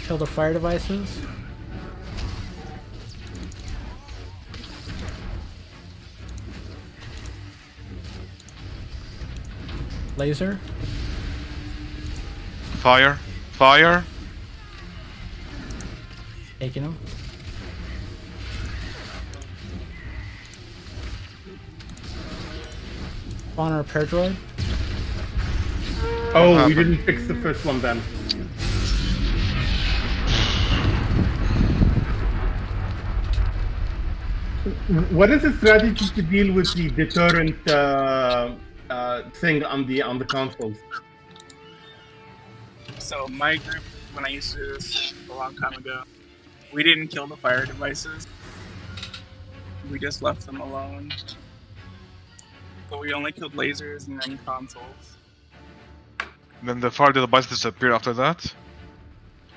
Kill the fire devices. Laser. Fire. Fire. Taking him. Spawn a repair droid. Oh, we didn't fix the first one then. What is the strategy to deal with the deterrent thing on the consoles? So my group, when I used to do this a long time ago, we didn't kill the fire devices. We just left them alone. But we only killed lasers and then consoles. Then the fire device disappeared after that.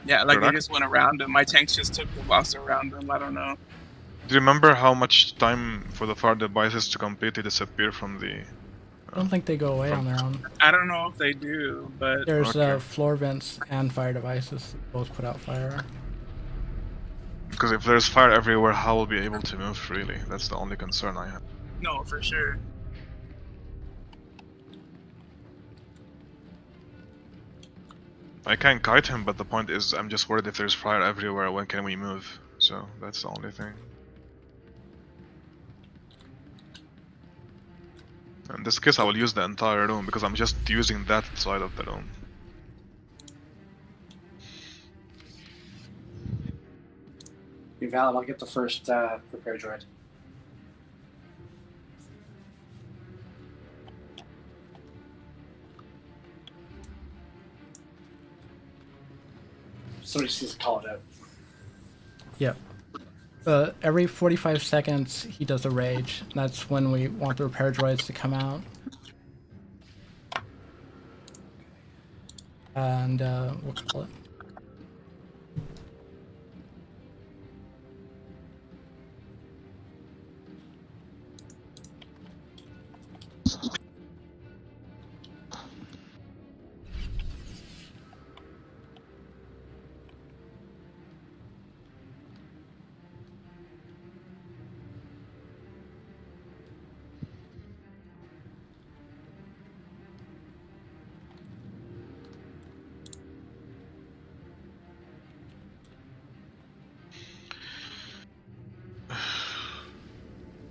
Yeah, like Correct. they just went around them. My tanks just took the boss around them. I don't know. Do you remember how much time for the fire devices to completely disappear from the... I don't think they go away on their own. I don't know if they do, but There's Okay. floor vents and fire devices that both put out fire. Because if there's fire everywhere, how will we be able to move, really? That's the only concern I have. no, for sure. I can kite him, but the point is, I'm just worried if there's fire everywhere, when can we move? So, that's the only thing. In this case, I will use the entire room, because I'm just using that side of the room. Be valid. I'll get the first repair droid. Somebody just needs to call it out. Yep. Every 45 seconds, he does a rage. That's when we want the repair droids to come out. And we'll call it.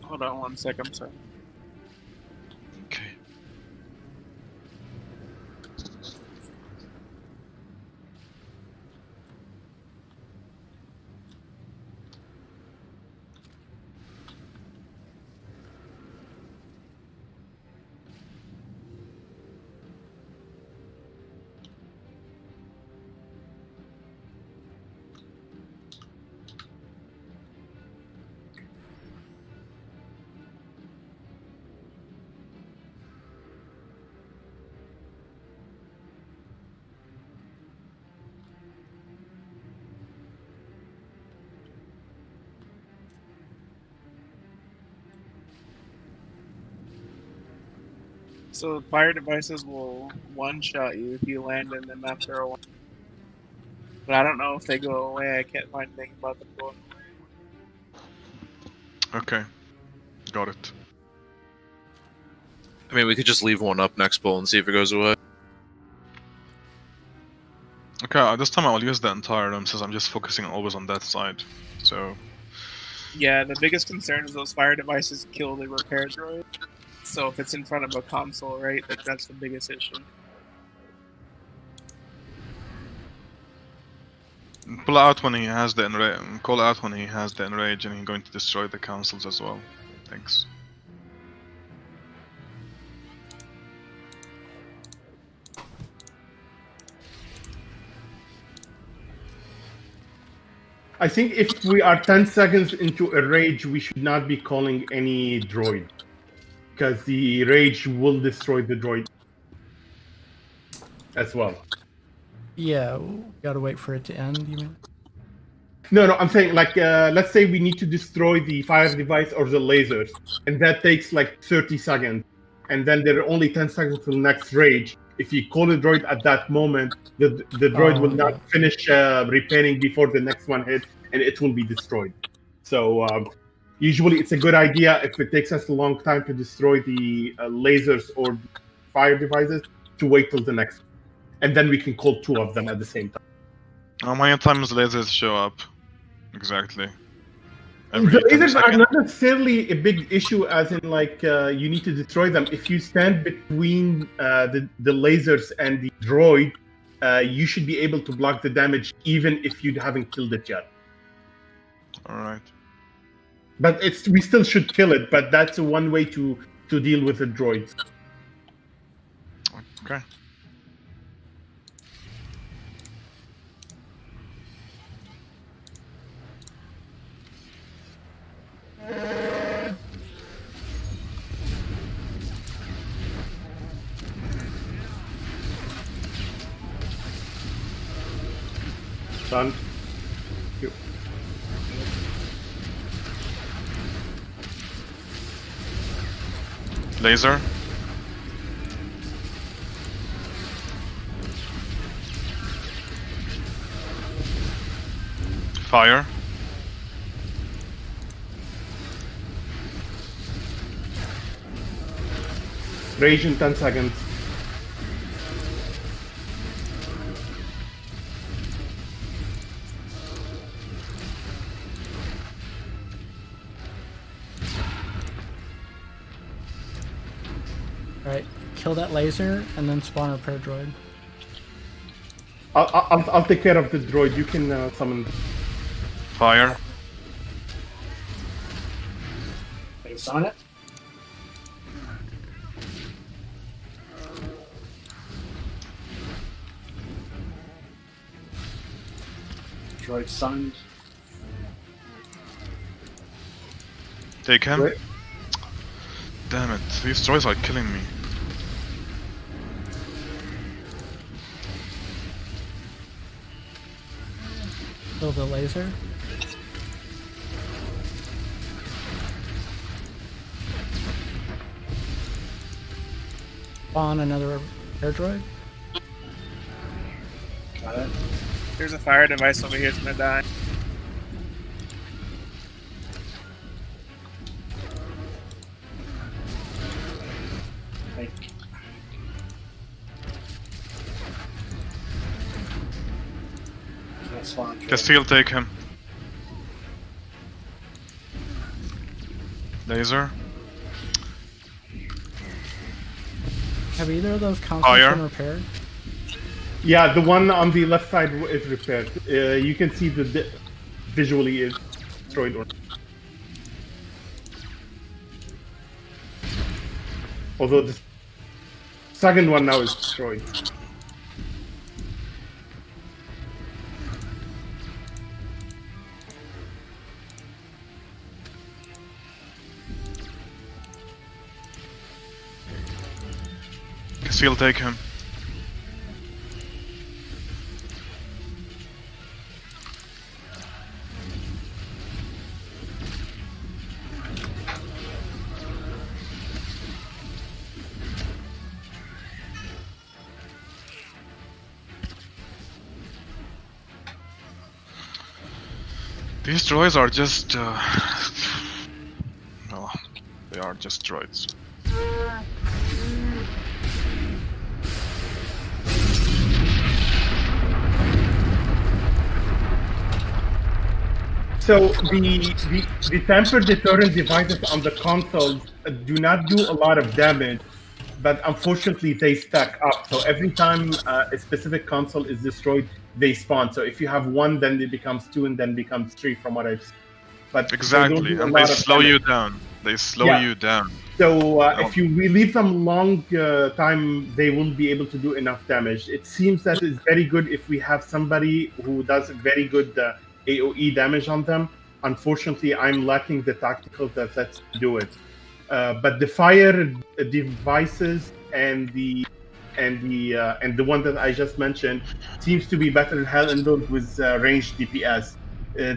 Hold on 1 second, I'm sorry. Okay. So fire devices will one-shot you if you land in them after a while. But I don't know if they go away. I can't find anything about them going away. Okay, got it. I mean, we could just leave one up next pull and see if it goes away. Okay, this time I'll use the entire room since I'm just focusing always on that side. So Yeah, the biggest concern is those fire devices kill the repair droid. So if it's in front of a console, right, that's the biggest issue. pull out when he has the enrage. Call out when he has the enrage, and he's going to destroy the councils as well. Thanks. I think if we are 10 seconds into a rage, we should not be calling any droid. Because the rage will destroy the droid as well. Yeah, we gotta wait for it to end, you mean? No, I'm saying, like, let's say we need to destroy the fire device or the lasers, and that takes like 30 seconds, and then there are only 10 seconds till the next rage. If you call a droid at that moment, the droid will not finish repairing before the next one hits, and it will be destroyed. So usually it's a good idea if it takes us a long time to destroy the lasers or fire devices to wait till the next one. And then we can call two of them at the same time. How many times lasers show up? Exactly. The lasers are not necessarily a big issue, as in like you need to destroy them. If you stand between the lasers and the droid, you should be able to block the damage even if you haven't killed it yet. Alright. But we still should kill it, but that's one way to deal with the droids. Okay. Done. Laser. Fire. Rage in 10 seconds. Alright, kill that laser and then spawn a repair droid. I'll take care of the droid. You can summon. Fire. Can you summon it? Droid summoned. Take him. Right. Damn it, these droids are killing me. Kill the laser. Spawn another repair droid. Got it. There's a fire device over here that's gonna die. Castile, take him. Laser. Have either of those consoles Fire. been repaired? Yeah, the one on the left side is repaired. You can see the visually is destroyed. Although the second one now is destroyed. Castile, take him. These droids are just... well, they are just droids. So the tamper deterrent devices on the consoles do not do a lot of damage, but unfortunately they stack up. So every time a specific console is destroyed, they spawn. So if you have one, then it becomes two, and then becomes three, from what I've seen. But Exactly, and they slow you down. They slow you down. So if you leave them long time, they will be able to do enough damage. It seems that it's very good if we have somebody who does very good AOE damage on them. Unfortunately, I'm lacking the tactical that lets me do it. But the fire devices and the one that I just mentioned seems to be better handled with ranged DPS.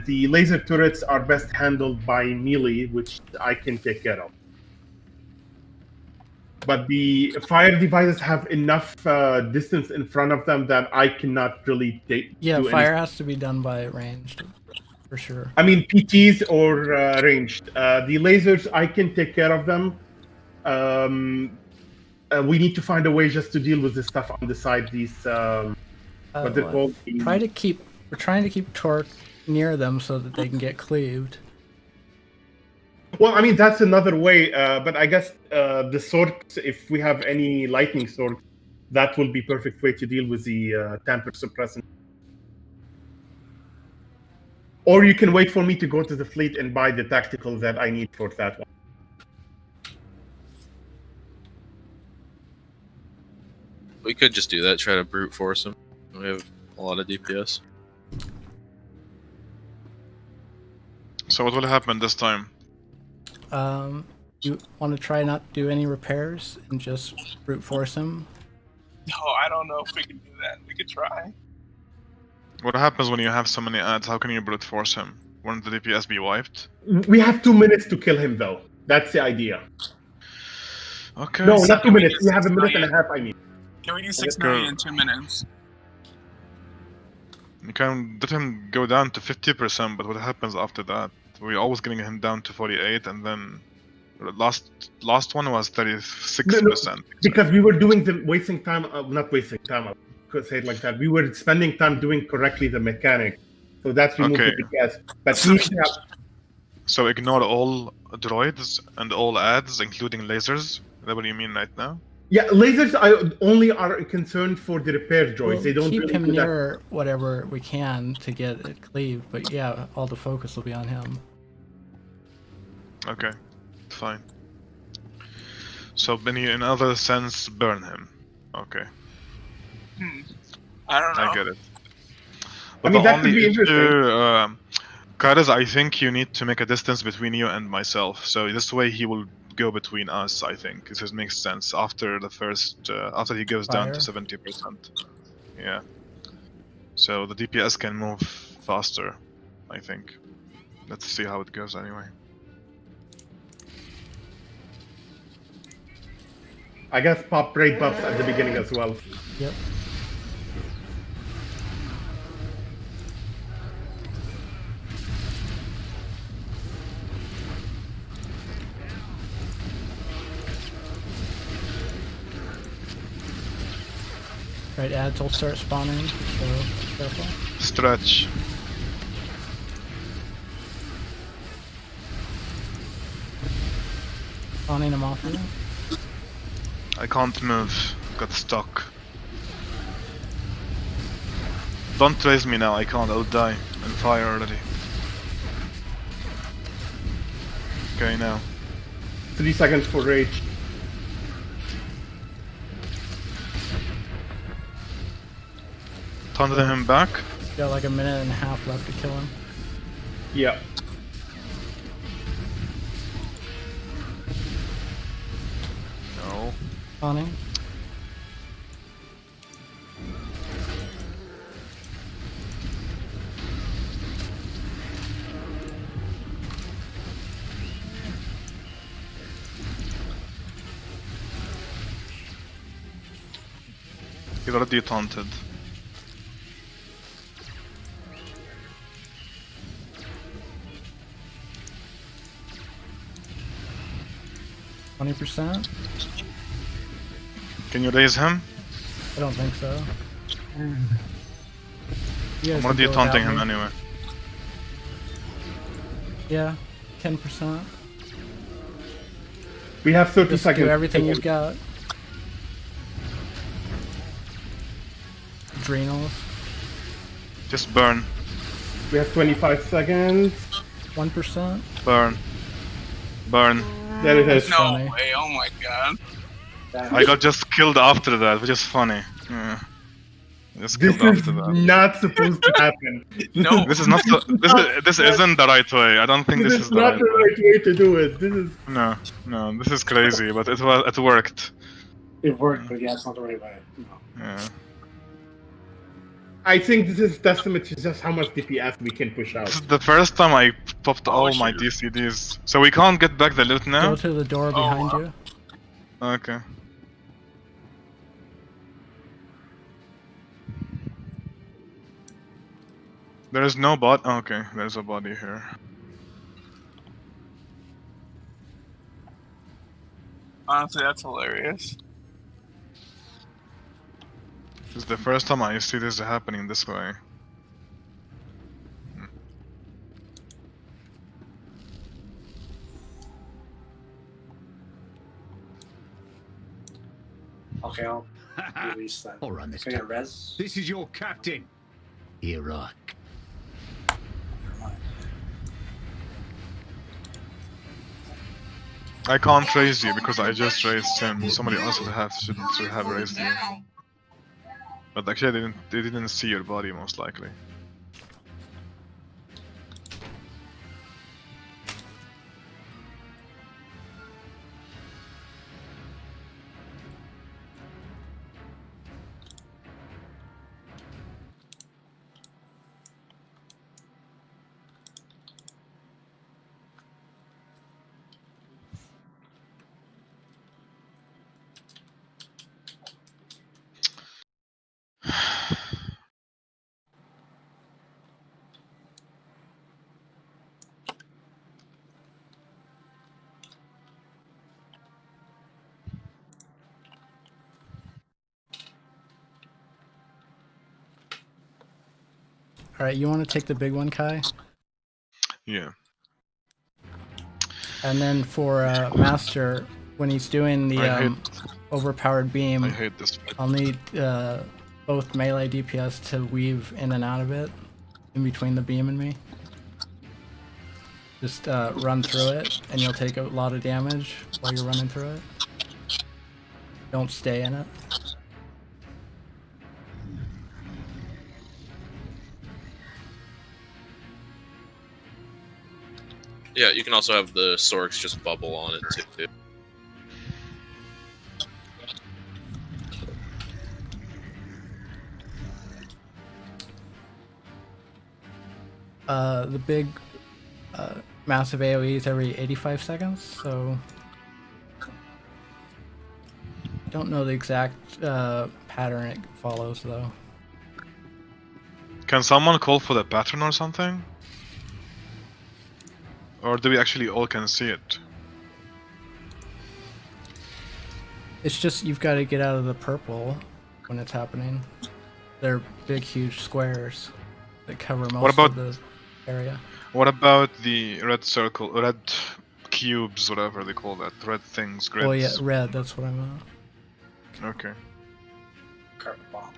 The laser turrets are best handled by melee, which I can take care of. But the fire devices have enough distance in front of them that I cannot really do fire has to be done by ranged, for sure. I mean, PTs or ranged. The lasers, I can take care of them. We need to find a way just to deal with the stuff on the side. These what they're called. We're trying to keep torque near them so that they can get cleaved. Well, I mean, that's another way, but I guess the swords, if we have any lightning sword, that will be perfect way to deal with the tamper suppressant. Or you can wait for me to go to the fleet and buy the tactical that I need for that one. We could just do that, try to brute force him. We have a lot of DPS. So what will happen this time? You want to try not to do any repairs and just brute force him? No, I don't know if we can do that. We could try. What happens when you have so many ads? How can you brute force him? Won't the DPS be wiped? We have 2 minutes to kill him, though. That's the idea. Okay. No, not 2 minutes. We have a minute and a half, I mean. Can we do 6 million in 2 minutes? You can let him go down to 50%, but what happens after that? We're always getting him down to 48, and then last one was 36%. No, because we were doing wasting time, not wasting time, I could say it like that. We were spending time doing correctly the mechanic. So that's removed the DPS. But so ignore all droids and all ads, including lasers? Is that what you mean right now? Yeah, lasers only are concerned for the repair droids. They don't keep really him do that. near whatever we can to get it cleaved, but yeah, all the focus will be on him. Okay, fine. So in other sense, burn him. Okay. I don't know. I get it. I mean, that could be interesting. Kairos, I think you need to make a distance between you and myself. So this way he will go between us, I think. This makes sense after the first, after he goes down to 70%. Yeah. So the DPS can move faster, I think. Let's see how it goes anyway. I guess pop raid buffs at the beginning as well. Yep. Right, ads will start spawning, so careful. Stretch. Spawning them off you. I can't move. Got stuck. Don't trace me now, I can't, I'll die. In fire already. Okay, now. 3 seconds for rage. Taunted him back. Got like a minute and a half left to kill him. Yeah. No. Spawning. He's already taunted. 20%? Can you raise him? I don't think so. You guys I'm can already go taunting without him me. anyway. Yeah, 10%. We have 30 Just seconds. do everything you've got. Adrenals. Just burn. We have 25 seconds. 1%. Burn. Burn. There it is. No funny. way! Oh my god! I got just killed after that, which is funny. Yeah. Just This killed is after that. not supposed to happen. No. This is not so, this isn't the right way. I don't think this is the not right the way. right way to do it. This is. No, this is crazy, but it worked. It worked, but yeah, it's not the right way. No. Yeah. I think this is testament to just how much DPS we can push out. This is the first time I popped all my shoot. DCDs. So we can't get back the loot now? Go to the door behind you. Okay. There is no bot. Oh, okay, there's a body here. Honestly, that's hilarious. This is the first time I see this happening this way. Okay, I'll release that. I'll run this. Can I get res? This is your captain. Here I. Never mind. I can't raise you because I just raised him. Somebody else should have raised you. But actually, they didn't see your body most likely. Alright, you want to take the big one, Kai? Yeah. And then for Master, when he's doing the overpowered beam, I hate this fight. I'll need both melee DPS to weave in and out of it, in between the beam and me. Just run through it, and you'll take a lot of damage while you're running through it. Don't stay in it. Yeah, you can also have the Sorks just bubble on it too. The big massive AoE is every 85 seconds, so I don't know the exact pattern it follows though. Can someone call for the pattern or something? Or do we actually all can see it? It's just you've got to get out of the purple when it's happening. They're big, huge squares that cover most of the area. What about the red circle, red cubes, whatever they call that, red things, grids? Oh yeah, red. That's what I meant. Okay. Carpet bomb.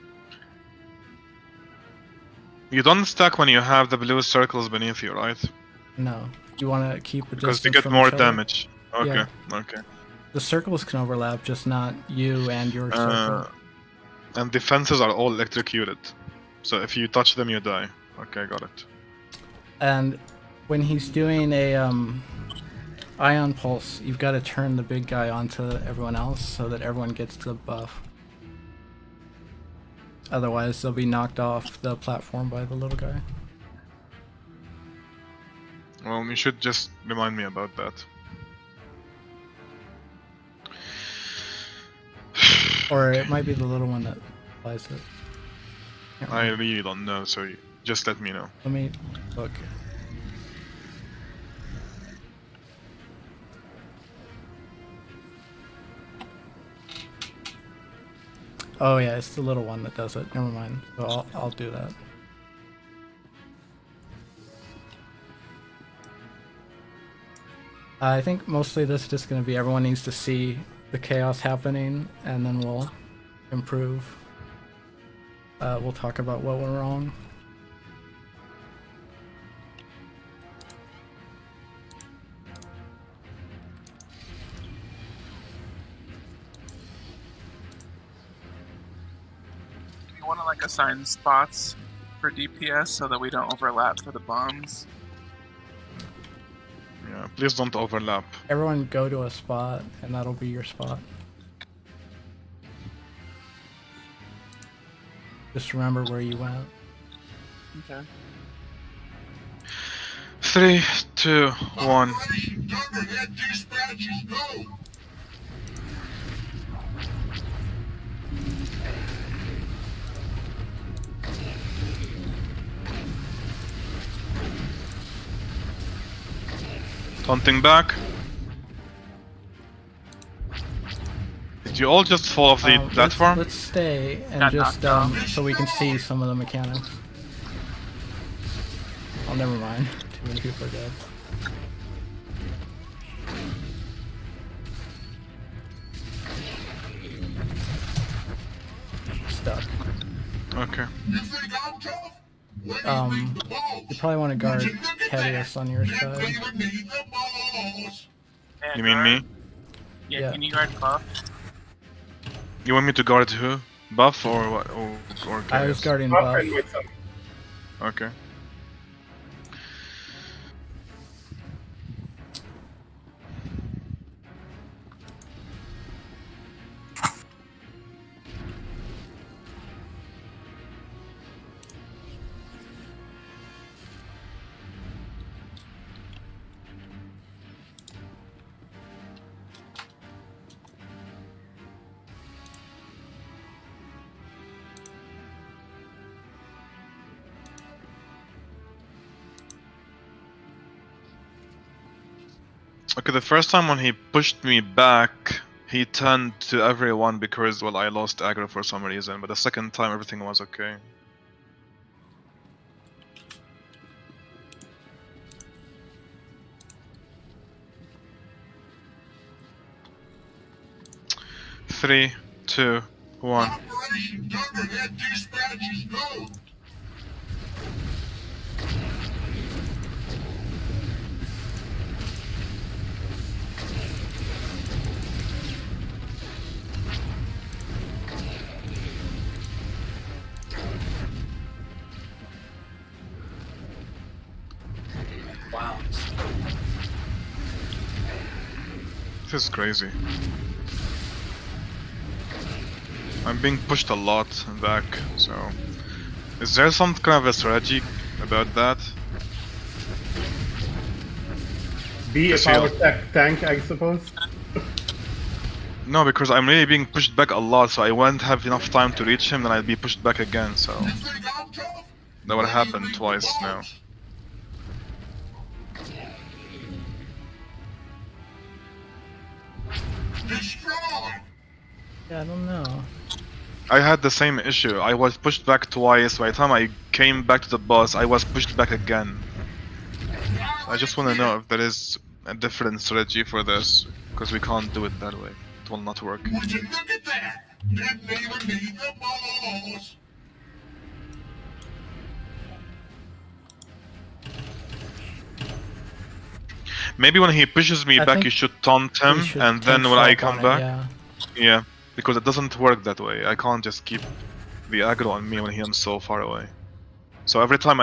You don't stack when you have the blue circles beneath you, right? No, you want to keep a Because you distance get from more each other. damage. Okay, Yeah. okay. The circles can overlap, just not you and your circle. And the fences are all electrocuted. So if you touch them, you die. Okay, got it. And when he's doing a ion pulse, you've got to turn the big guy onto everyone else so that everyone gets the buff. Otherwise, they'll be knocked off the platform by the little guy. Well, you should just remind me about that. Or it might be the little one that applies it. Can't I remember. really don't know, so just let me know. Let me look. Oh yeah, it's the little one that does it. Never mind. So I'll do that. I think mostly this is just going to be everyone needs to see the chaos happening, and then we'll improve. We'll talk about what went wrong. Do you want to like assign spots for DPS so that we don't overlap for the bombs? Yeah, please don't overlap. Everyone go to a spot, and that'll be your spot. Just remember where you went. Okay. 3, 2, 1. Taunting back. Did you all just fall off the platform? Let's stay and Got just knocked off. so we can see some of the mechanics. Oh, never mind. Too many people are dead. Stuck. Okay. You probably want to guard Helios on your side. You mean me? Yeah, Yeah. can you guard buff? You want me to guard who? Buff or what? Or I was Chaos? guarding buff. Okay. Okay, the first time when he pushed me back, he turned to everyone because, well, I lost aggro for some reason, but the second time everything was okay. Three, two, one. Operation Thunderhead dispatches go. Wow. This is crazy. I'm being pushed a lot back, so... Is there some kind of a strategy about that? Be a Yes, yeah. power tank, I suppose. No, because I'm really being pushed back a lot, so I won't have enough time to reach him, then I'd be pushed back again, so... That would happen twice now. Yeah, I don't know. I had the same issue. I was pushed back twice. By the time I came back to the boss, I was pushed back again. I just want to know if there is a different strategy for this, because we can't do it that way. It will not work. Would you look at that? Didn't even need the balls. Maybe when he pushes me I back, think you should taunt him, We should and then take when I salt come on it, back... yeah. Yeah, because it doesn't work that way. I can't just keep the aggro on me when he is so far away. So every time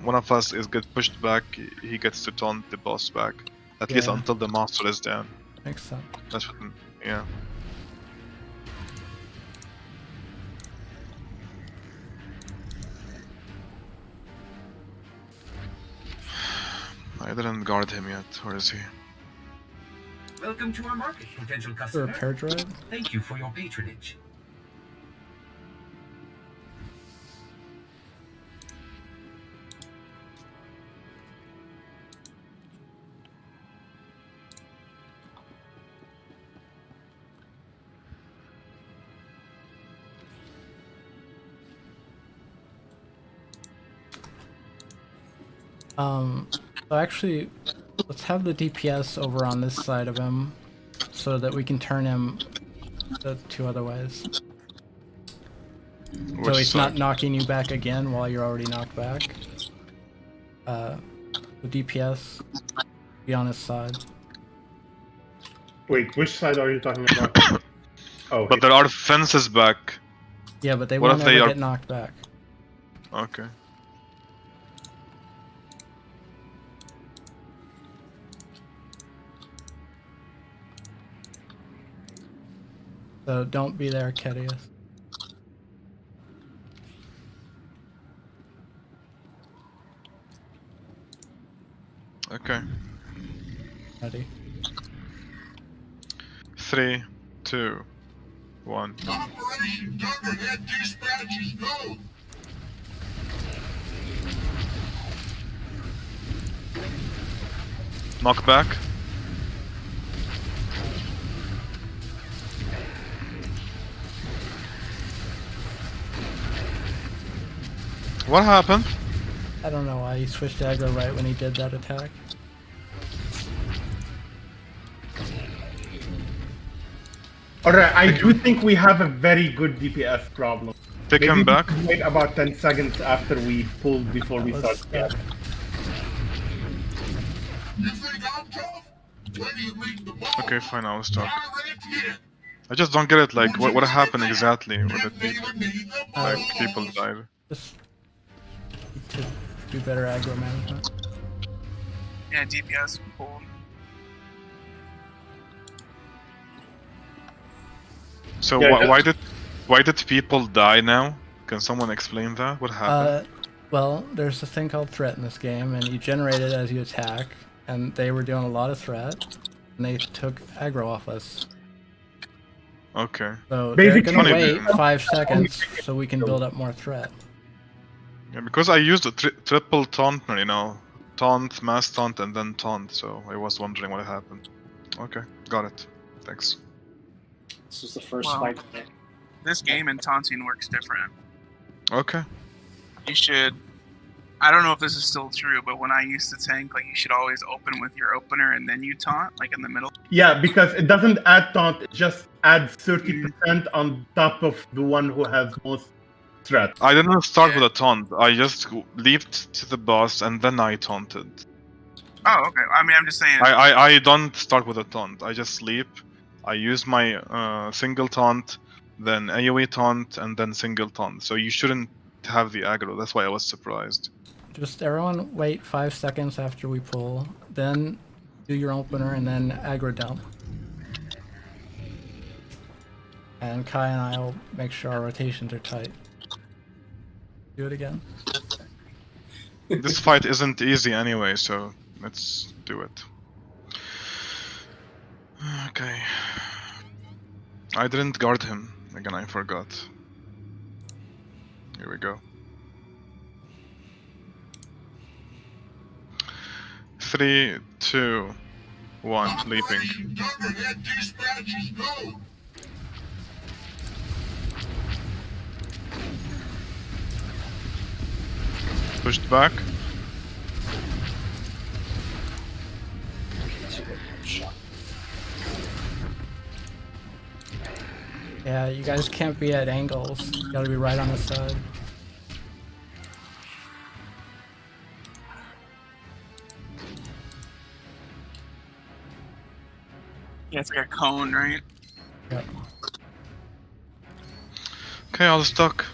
one of us is get pushed back, he gets to taunt the boss back. At least Yeah. until the monster is down. Makes sense. That's what, yeah. I didn't guard him yet. Where is he? Welcome to our market, potential The customer. repair droid? Thank you for your patronage. So actually, let's have the DPS over on this side of him, so that we can turn him the 2 other ways. So he's not knocking you back again while you're already knocked back. The DPS be on his side. Wait, which side are you talking about? Oh, But there are fences back. Yeah, but they What won't if they ever are- get knocked back. Okay. So don't be there, Kedius. Okay. Ready? 3, 2, 1. Operation Juggerhead dispatches go. Knock back. What happened? I don't know why he switched to aggro right when he did that attack. Alright, I do think we have a very good DPS problem. Take Maybe him we back. should wait about 10 seconds after we pulled before we That start. was- You think I'm tough? When do you meet the ball? Okay, fine, I'll stop. Direct hit. I just don't get it, like, what happened exactly with the people? Neither need the Like, balls. people died. Just to do better aggro management. Yeah, DPS pulled. So Yeah, why did people die now? Can someone explain that? What happened? Well, there's a thing called threat in this game, and you generate it as you attack, and they were doing a lot of threat, and they took aggro off us. Okay. So Basically- they're gonna Funny, wait man. 5 seconds so we can build up more threat. Yeah, because I used a triple taunt, you know, taunt, mass taunt, and then taunt. So I was wondering what happened. Okay, got it. Thanks. This was the first Well- fight. This game and taunting works different. Okay. You should. I don't know if this is still true, but when I used to tank, like you should always open with your opener and then you taunt, like in the middle. Yeah, because it doesn't add taunt, it just adds 30% on top of the one who has most threat. I didn't start Yeah. with a taunt. I just leaped to the boss and then I taunted. Oh, okay. I mean, I'm just saying. I don't start with a taunt. I just sleep. I use my single taunt, then AoE taunt, and then single taunt. So you shouldn't have the aggro. That's why I was surprised. Just everyone wait 5 seconds after we pull, then do your opener and then aggro dump. And Kai and I will make sure our rotations are tight. Do it again. This fight isn't easy anyway, so let's do it. Okay. I didn't guard him. Again, I forgot. Here we go. 3, 2, 1, leaping. Operation Juggerhead dispatches go. Pushed back. Yeah, you guys can't be at angles. You gotta be right on the side. Yeah, it's like a cone, right? Yep. Okay, all stuck.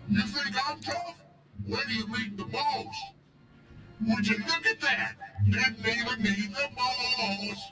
You think I'm tough? When do you meet the boss? Would you look at that? Didn't even need the boss.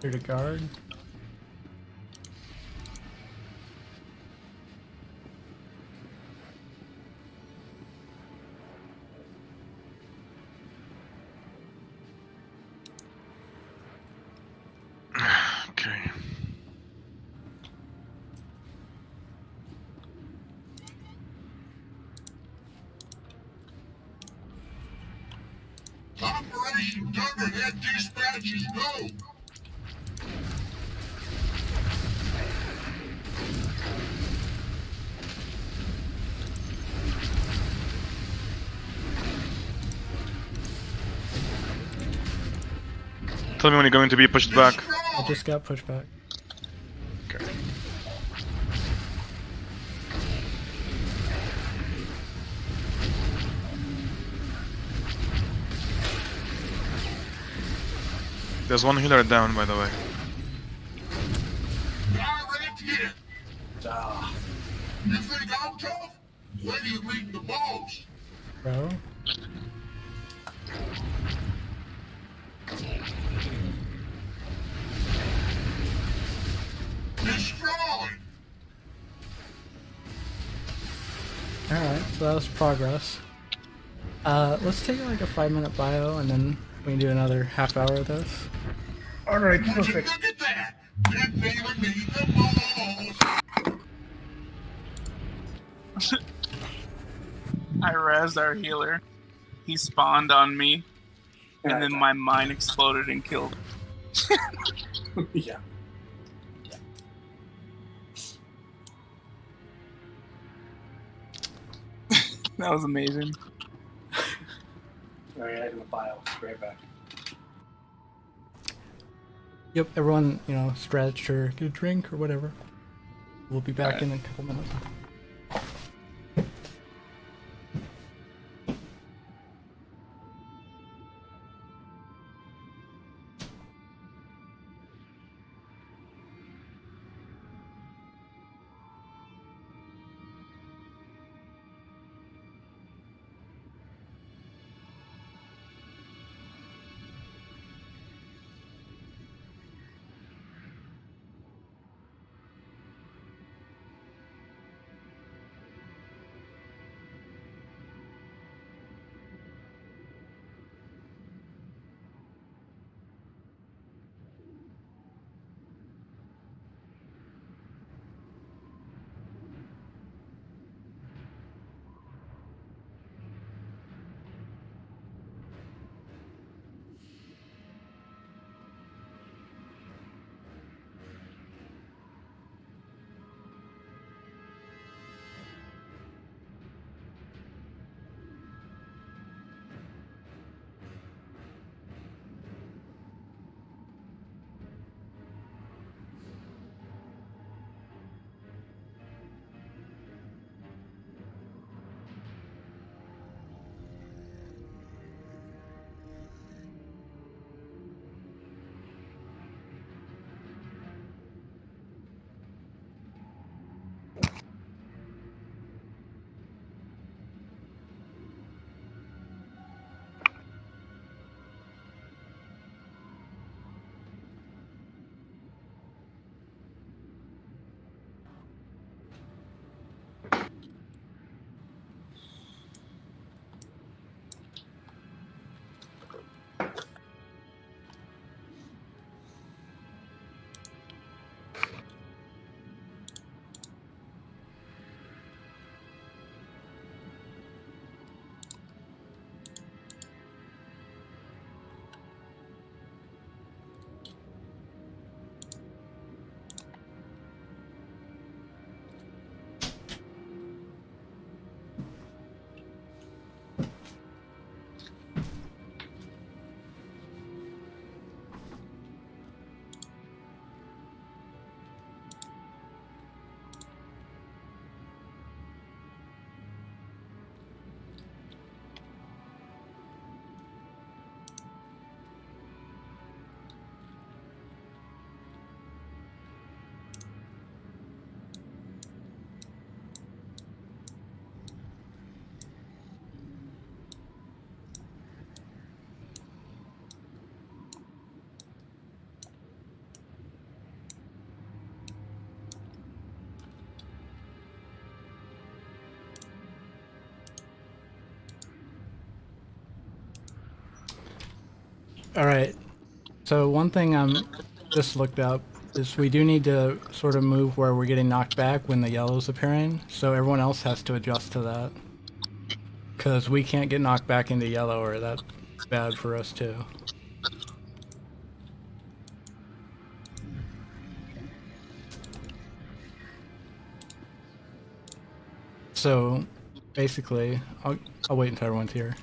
Here to guard. Dunderhead dispatches go. Tell me when you're going to be pushed back. I just got pushed back. Okay. There's one healer down, by the way. Direct hit. You think I'm tough? Where do you meet the boss? Bro. Destroyed. Alright, so that was progress. Let's take like a 5-minute bio and then we can do another half hour of this. Alright, Would you perfect. look at that? Didn't even need the balls. I rezzed our healer. He spawned on me, and then my mine exploded and killed him. Yeah. That was amazing. Alright, I'm gonna bio. Be right back. Yep, everyone, you know, stretch or get a drink or whatever. We'll be back in a couple minutes. Alright, so one thing I'm just looked up is we do need to sort of move where we're getting knocked back when the yellow's appearing, so everyone else has to adjust to that. Because we can't get knocked back into yellow or that's bad for us too. So basically, I'll wait until everyone's here.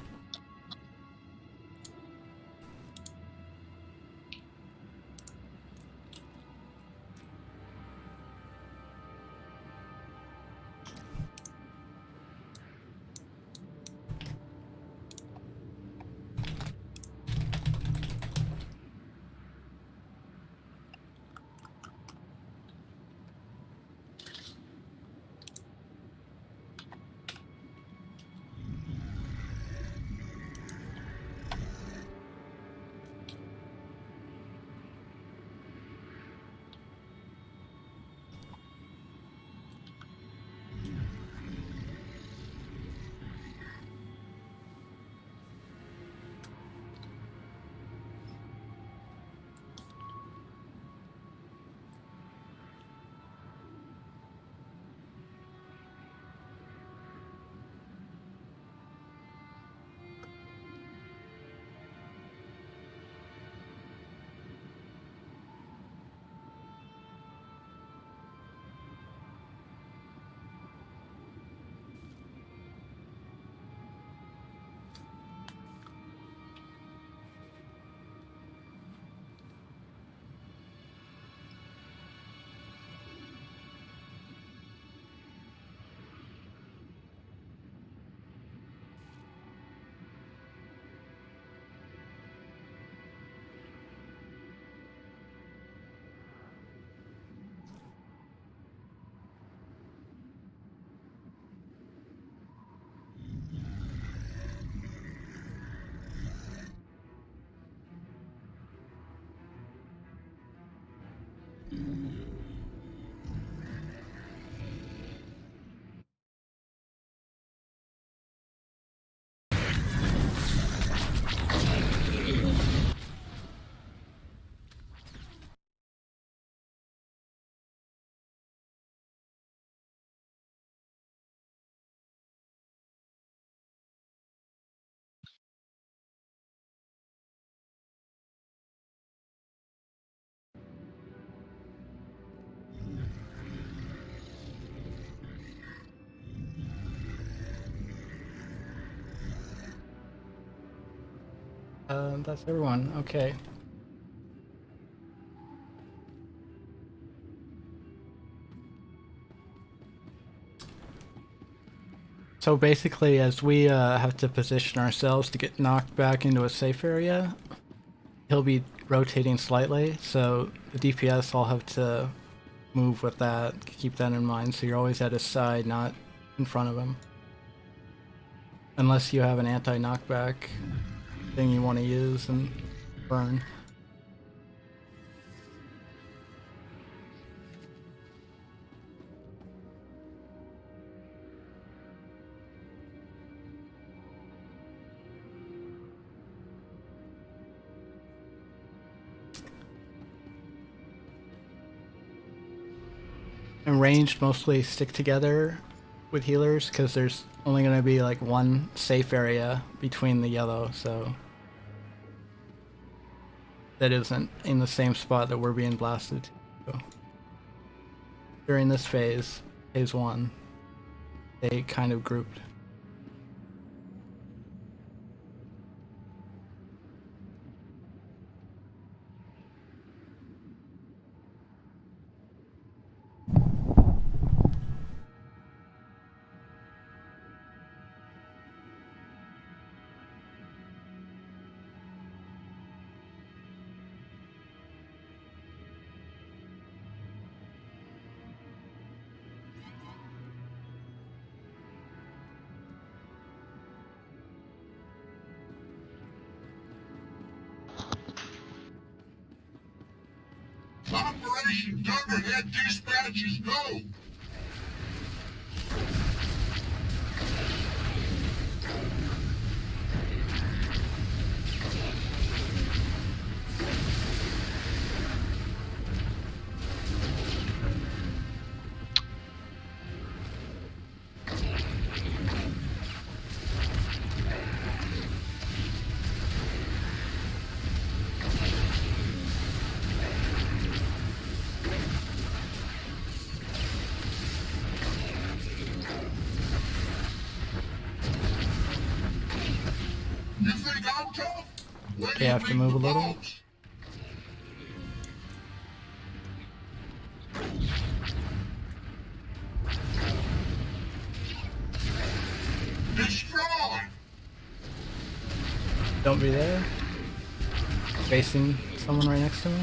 That's everyone. Okay. So basically, as we have to position ourselves to get knocked back into a safe area, he'll be rotating slightly, so the DPS all have to move with that, keep that in mind, so you're always at his side, not in front of him. Unless you have an anti-knockback thing you want to use and burn. And ranged mostly stick together with healers because there's only going to be like one safe area between the yellow, so that isn't in the same spot that we're being blasted to. During this phase 1, they kind of grouped. Operation Thunderhead dispatches go! tough? When Okay, I have to move a little. Destroy! Don't be there. Facing someone right next to me.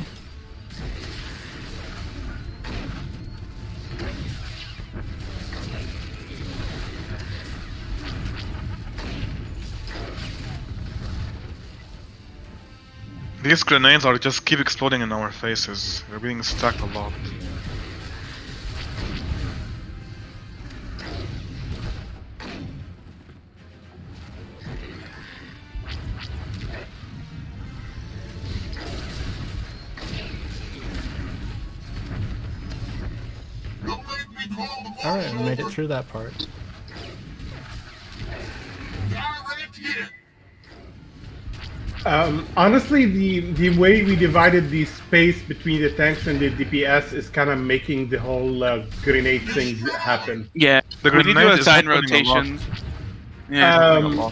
These grenades are just keep exploding in our faces. We're being stacked a lot. Alright, we made it through that part. Direct hit! Honestly, the way we divided the space between the tanks and the DPS is kind of making the whole grenade thing happen. Yeah, The we need to grenade is assign happening a lot. rotations. Yeah.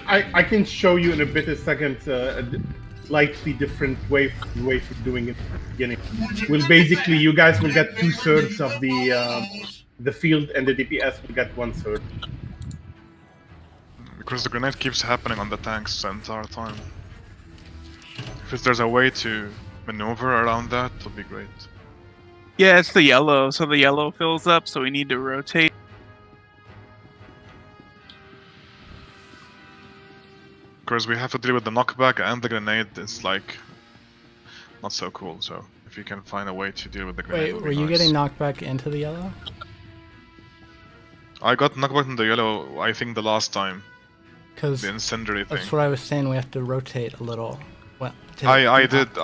I can show you in a bit a second slightly different way for doing it at the beginning. Well, basically, you guys will get 2/3 of the field, and the DPS will get 1/3. Because the grenade keeps happening on the tanks the entire time. If there's a way to maneuver around that, it would be great. Yeah, it's the yellow. So the yellow fills up, so we need to rotate. Because we have to deal with the knockback and the grenade, it's like not so cool. So if you can find a way to deal with the grenade, Wait, it would were be you nice. getting knocked back into the yellow? I got knocked back in the yellow, I think the last time. Because The incendiary thing. that's what I was saying. We have to rotate a little. Well, I did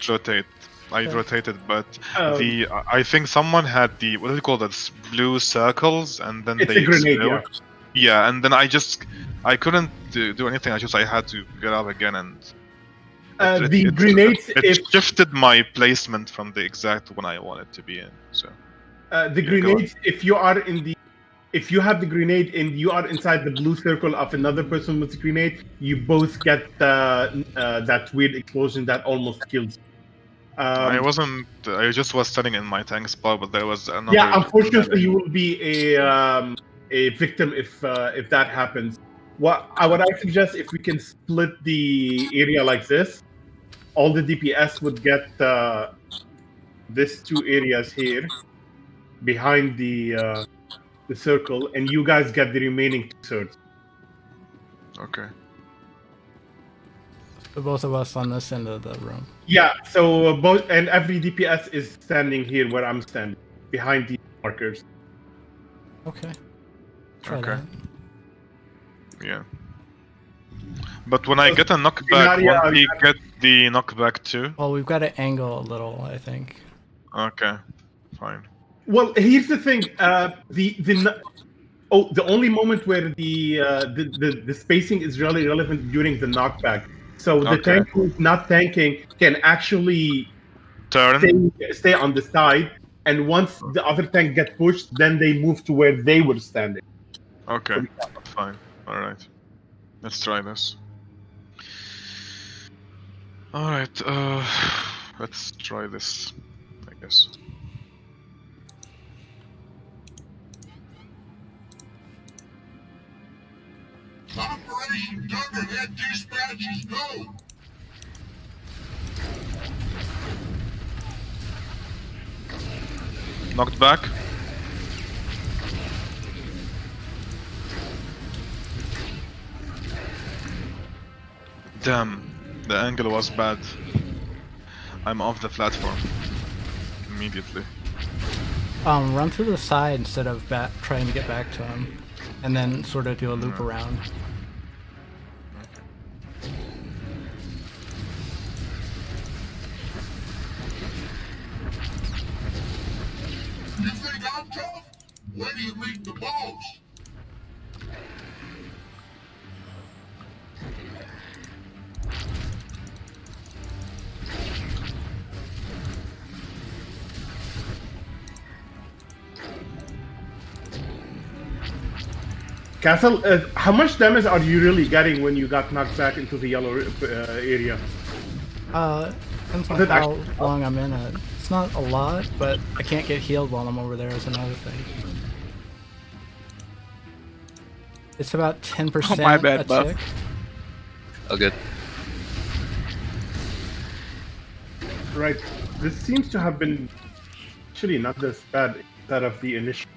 rotate. I Okay. rotated, but I think someone had the what do you call that? Blue circles, and then It's they a grenade, explode. Yeah, and then I couldn't do anything. I had to get up again, and The grenades, it shifted my placement from the exact one I wanted to be in. So the go grenades, if you have the grenade and you are inside the blue circle of another person with the grenade, you both get that weird explosion that almost kills. I wasn't. I just was standing in my tank spot, but there was another. Yeah, unfortunately, you will be a victim if that happens. What I suggest, if we can split the area like this, all the DPS would get these two areas here behind the circle, and you guys get the remaining 2/3. Okay. So both of us on this end of the room. Yeah, so both and every DPS is standing here where I'm standing, behind the markers. Okay. Try Okay. that. Yeah. But when I get a knockback, Yeah, won't we get the knockback too? Well, we've got to angle a little, I think. Okay, fine. Well, here's the thing. The only moment where the spacing is really relevant during the knockback. So the Okay. tank who's not tanking can actually Turn. stay on the side, and once the other tank get pushed, then they move to where they were standing. Okay, fine. All right. Let's try this. All right. Let's try this, I guess. Operation Dunderhead dispatches go! Knocked back. Damn, the angle was bad. I'm off the platform immediately. Run to the side instead of trying to get back to him, and then sort of do a loop around. You think I'm tough? Where do you meet the boss? Castle, how much damage are you really getting when you got knocked back into the yellow area? Depends on Is it how actually- long I'm in it. It's not a lot, but I can't get healed while I'm over there is another thing. It's about 10% Oh, my bad, a Buff. tick. Oh, good. Right. This seems to have been actually not this bad instead of the initial.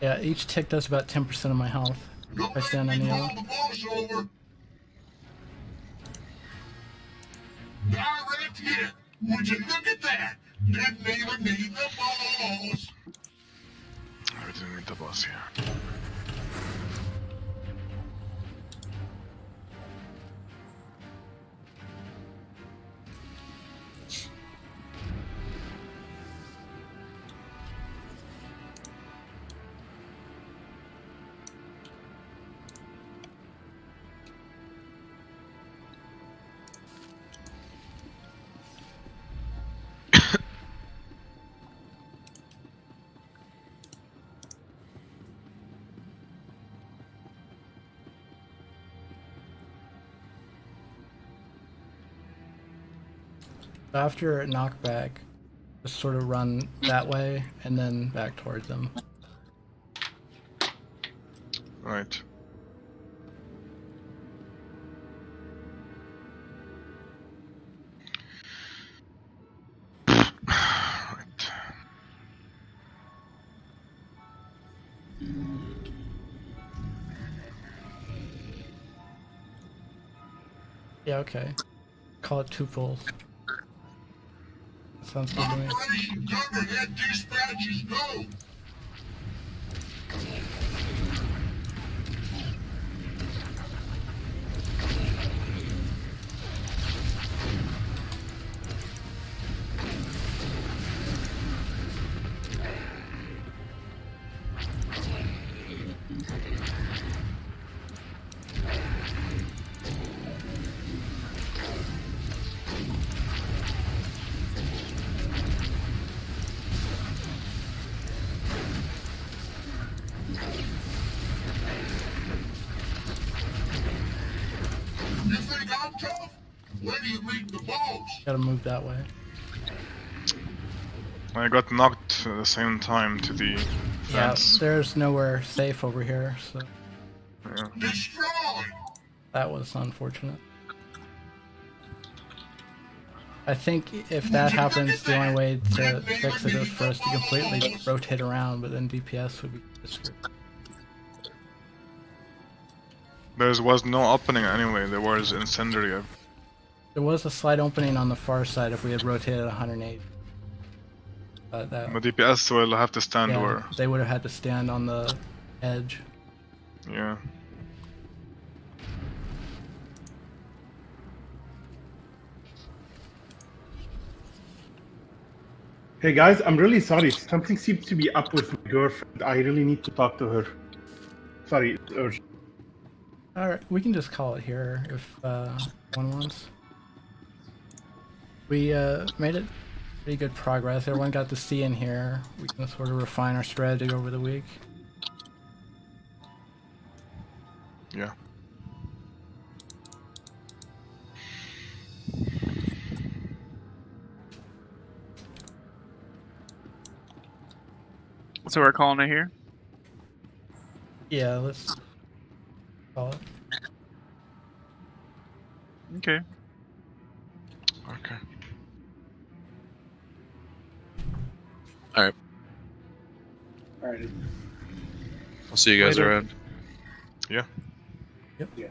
Yeah, each tick does about 10% of my health. If I stand on the yellow. The boss over. Direct hit. Would you look at that? Didn't even need the balls. I didn't need the boss here. After a knockback, just sort of run that way and then back towards them. Right. Right. Yeah, okay. Call it 2 pulls. Sounds good to me. Operation Thunderhead dispatches go. You think I'm tough? Where do you meet the boss? Gotta move that way. I got knocked at the same time to the Yeah, fence. there's nowhere safe over here, so Yeah. Destroy. that was unfortunate. I think if that happens, the only way to fix it is for us to completely rotate around, but then DPS would be screwed. There was no opening anyway, there was incendiary. There was a slight opening on the far side if we had rotated 108. But that, But DPS will have to stand yeah, where. they would have had to stand on the edge. Yeah. Hey guys, I'm really sorry. Something seems to be up with my girlfriend. I really need to talk to her. Sorry, it's urgent. Alright, we can just call it here if one wants. We made it pretty good progress. Everyone got to see in here. We can sort of refine our strategy over the week. Yeah. So we're calling it here. Yeah, let's call it. Okay. Okay. Alright. Alright. I'll see you guys Later. around. Yeah. Yep. Yeah.